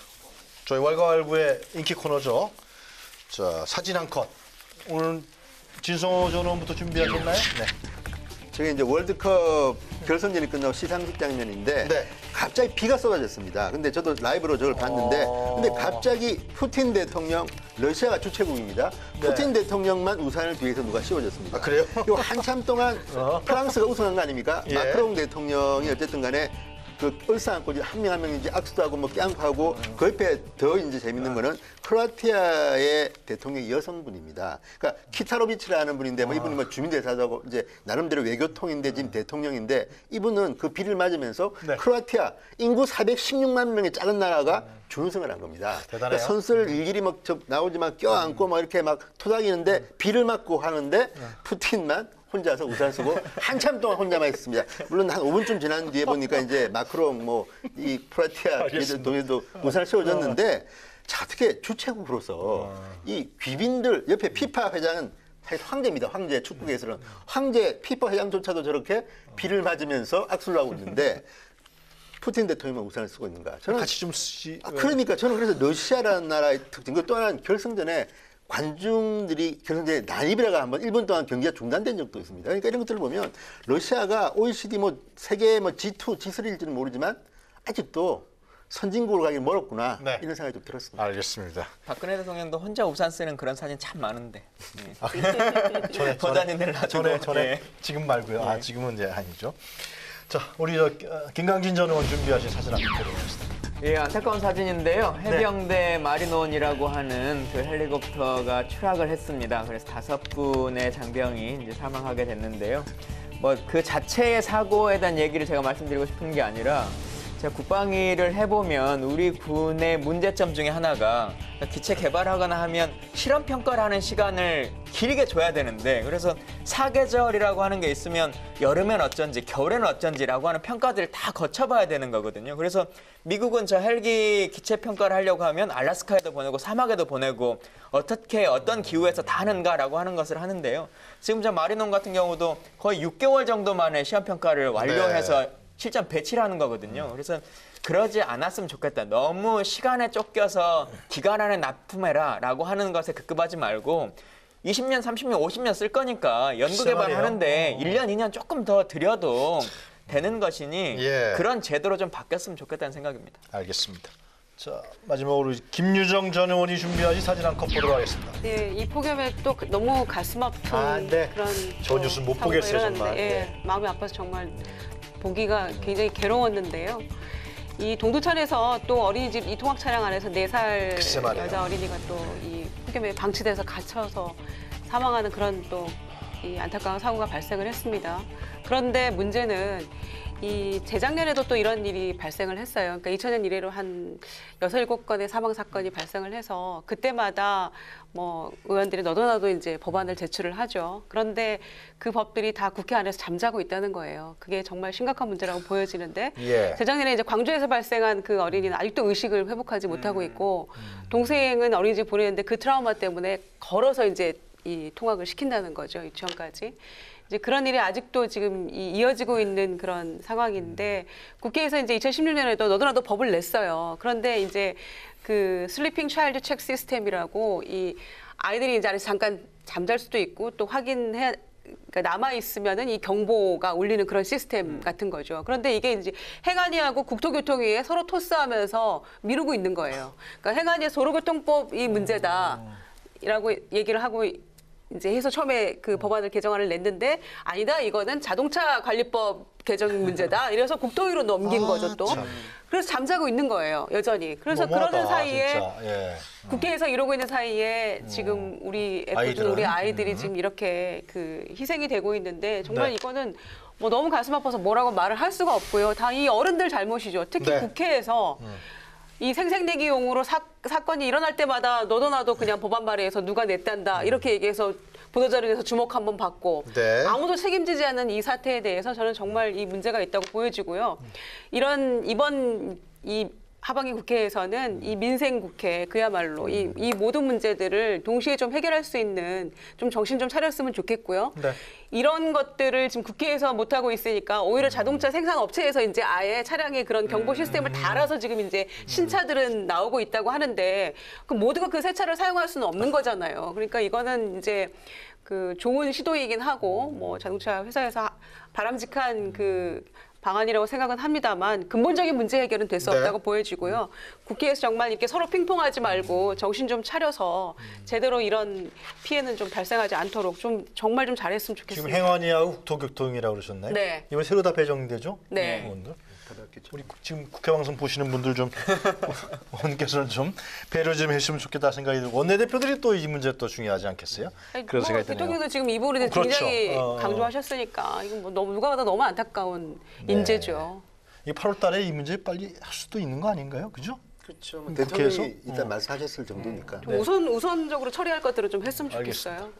저희 왈가왈부의 인기 코너죠. 자, 사진 한 컷. 오늘 진성호 전 의원부터 준비하셨나요? 네. 저게 이제 월드컵 결선전이 끝나고 시상식 장면인데 네. 갑자기 비가 쏟아졌습니다. 근데 저도 라이브로 저걸 봤는데 근데 갑자기 푸틴 대통령 러시아가 주최국입니다. 네. 푸틴 대통령만 우산을 뒤에서 누가 씌워줬습니다. 아, 그래요? 이거 한참 동안 프랑스가 우승한 거 아닙니까? 예. 마크롱 대통령이 어쨌든 간에 그 얼싸안고 한 명 한 명 이제 악수도 하고 뭐 깽하고 그 옆에 더 이제 재밌는 거는 크로아티아의 대통령이 여성분입니다. 그러니까 키타로비치라는 분인데 뭐 이분이 뭐 주민대사도 이제 나름대로 외교통인데 지금 대통령인데 이분은 그 비를 맞으면서 네. 크로아티아 인구 416만 명의 작은 나라가 준우승을 한 겁니다. 대단해요. 그러니까 선수를 일일이 막 나오지만 껴안고 막 이렇게 막 토닥이는데 비를 맞고 하는데 푸틴만 혼자서 우산 쓰고 한참 동안 혼자만 있습니다. 물론 한 5분쯤 지난 뒤에 보니까 이제 마크롱 뭐 이 크로아티아 동료도 우산을 씌워줬는데 자 어떻게 주최국으로서 이 귀빈들 옆에 피파 회장은 사실 황제입니다. 황제 축구계에서는 황제 피파 회장조차도 저렇게 비를 맞으면서 악수를 하고 있는데 푸틴 대통령만 우산을 쓰고 있는가? 저는 같이 좀 쓰지. 그러니까 저는 그래서 러시아라는 나라의 특징 또 하나는 결승전에 관중들이 결승전에 난입이라고 한번 1분 동안 경기가 중단된 적도 있습니다. 그러니까 이런 것들을 보면 러시아가 OECD 뭐 세계 뭐 G2, G3일지는 모르지만 아직도 선진국으로 가기 멀었구나 네. 이런 생각이 좀 들었습니다. 알겠습니다. 박근혜 대통령도 혼자 우산 쓰는 그런 사진 참 많은데. 전에 버자닌을 놔두고. 전에 예. 지금 말고요. 아 지금은 이제 아니죠. 자, 우리 저 김강진 전 의원 준비하신 사진 한번 보겠습니다. 예, 안타까운 사진인데요. 해병대 마리논이라고 하는 그 헬리콥터가 추락을 했습니다. 그래서 5분의 장병이 이제 사망하게 됐는데요. 뭐 그 자체의 사고에 대한 얘기를 제가 말씀드리고 싶은 게 아니라 제가 국방위를 해보면 우리 군의 문제점 중에 하나가 기체 개발하거나 하면 실험 평가를 하는 시간을 길게 줘야 되는데 그래서 사계절이라고 하는 게 있으면 여름엔 어쩐지 겨울엔 어쩐지라고 하는 평가들을 다 거쳐봐야 되는 거거든요. 그래서 미국은 저 헬기 기체 평가를 하려고 하면 알래스카에도 보내고 사막에도 보내고 어떻게 어떤 기후에서 다 하는가라고 하는 것을 하는데요. 지금 저 마리논 같은 경우도 거의 6개월 정도 만에 시험 평가를 완료해서 실전 배치를 하는 거거든요. 그래서 그러지 않았으면 좋겠다. 너무 시간에 쫓겨서 기간 안에 납품해라라고 하는 것에 급급하지 말고 20년, 30년, 50년 쓸 거니까 연구 개발하는데 1년, 2년 조금 더 들여도 되는 것이니 예. 그런 제도로 좀 바뀌었으면 좋겠다는 생각입니다. 알겠습니다. 자, 마지막으로 김유정 전 의원이 준비하신 사진 한 컷 보도록 하겠습니다. 네, 이 폭염에 또 너무 가슴 아픈 네. 그런 저 또 뉴스 못 사고가 보겠어요, 일어났는데, 정말. 예, 네. 마음이 아파서 정말 보기가 굉장히 괴로웠는데요. 이 동두천에서 또 어린이집 이 통학 차량 안에서 4살 글쎄 말이에요. 여자 어린이가 또 이 폭염에 방치돼서 갇혀서 사망하는 그런 또 이 안타까운 사고가 발생을 했습니다. 그런데 문제는 이 재작년에도 또 이런 일이 발생을 했어요. 그러니까 2000년 이래로 한 6, 7건의 사망 사건이 발생을 해서 그때마다 뭐 의원들이 너도나도 이제 법안을 제출을 하죠. 그런데 그 법들이 다 국회 안에서 잠자고 있다는 거예요. 그게 정말 심각한 문제라고 보여지는데 예. 재작년에 이제 광주에서 발생한 그 어린이는 아직도 의식을 회복하지 못하고 있고 동생은 어린이집 보내는데 그 트라우마 때문에 걸어서 이제 이 통학을 시킨다는 거죠. 유치원까지. 이제 그런 일이 아직도 지금 이어지고 있는 그런 상황인데 국회에서 이제 2016년에도 너도나도 법을 냈어요. 그런데 이제 그 슬리핑 차일드 체크 시스템이라고 이 아이들이 이제 안에서 잠깐 잠잘 수도 있고 또 확인해 그러니까 남아 있으면은 이 경보가 울리는 그런 시스템 같은 거죠. 그런데 이게 이제 행안위하고 국토교통위에 서로 토스하면서 미루고 있는 거예요. 그러니까 행안위 도로교통법이 문제다라고 얘기를 하고 이제 해서 처음에 그 법안을 개정안을 냈는데 아니다 이거는 자동차 관리법 개정 문제다 이래서 국토위로 넘긴 거죠 또. 그래서 잠자고 있는 거예요 여전히. 그래서 그러는 사이에 국회에서 이러고 있는 사이에 지금 우리 우리 아이들이 지금 이렇게 그 희생이 되고 있는데 정말 이거는 뭐 너무 가슴 아파서 뭐라고 말을 할 수가 없고요. 다 이 어른들 잘못이죠. 특히 국회에서 이 생색내기용으로 사건이 일어날 때마다 너도 나도 그냥 법안 발의해서 누가 냈단다 이렇게 얘기해서 보도자료에서 주목 한번 받고 아무도 책임지지 않는 이 사태에 대해서 저는 정말 이 문제가 있다고 보여지고요. 이번 이 하반기 국회에서는 이 민생 국회 그야말로 이 모든 문제들을 동시에 좀 해결할 수 있는 좀 정신 좀 차렸으면 좋겠고요. 이런 것들을 지금 국회에서 못 하고 있으니까 오히려 자동차 생산 업체에서 이제 아예 차량에 그런 경보 시스템을 달아서 지금 이제 신차들은 나오고 있다고 하는데 그 모두가 그 새 차를 사용할 수는 없는 거잖아요. 그러니까 이거는 이제 그 좋은 시도이긴 하고 뭐 자동차 회사에서 바람직한 그 방안이라고 생각은 합니다만 근본적인 문제 해결은 될 수 없다고 보여지고요. 국회에서 정말 이렇게 서로 핑퐁하지 말고 정신 좀 차려서 제대로 이런 피해는 좀 발생하지 않도록 좀 정말 좀 잘했으면 좋겠습니다. 지금 행안위하고 국토교통이라고 그러셨나요? 네. 이번 새로 다 배정되죠? 네. 의원들? 우리 지금 국회 방송 보시는 분들 좀 의원께서는 좀 배려 좀 했으면 좋겠다 생각이 들고 원내대표들이 또 이 문제 또 중요하지 않겠어요? 그런 생각이 드네요. 대통령도 지금 이 부분에 대해서 굉장히 강조하셨으니까 이건 뭐 너무 누가 봐도 너무 안타까운 인재죠. 이 8월 달에 이 문제 빨리 할 수도 있는 거 아닌가요? 그죠? 그렇죠. 대통령이 일단 말씀하셨을 정도니까. 우선적으로 처리할 것들을 좀 했으면 좋겠어요.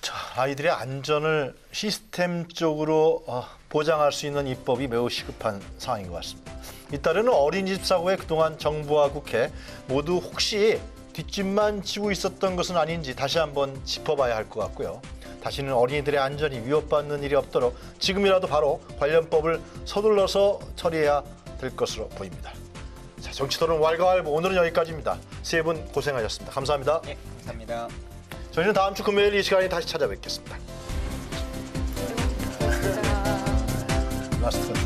자, 아이들의 안전을 시스템적으로 보장할 수 있는 입법이 매우 시급한 상황인 것 같습니다. 잇따르는 어린이집 사고에 그동안 정부와 국회 모두 혹시 뒷짐만 지고 있었던 것은 아닌지 다시 한번 짚어봐야 할 것 같고요. 다시는 어린이들의 안전이 위협받는 일이 없도록 지금이라도 바로 관련법을 서둘러서 처리해야 될 것으로 보입니다. 자, 정치토론 왈가왈부 오늘은 여기까지입니다. 세 분 고생하셨습니다. 감사합니다. 네, 감사합니다. 저희는 다음 주 금요일 이 시간에 다시 찾아뵙겠습니다. 라스트.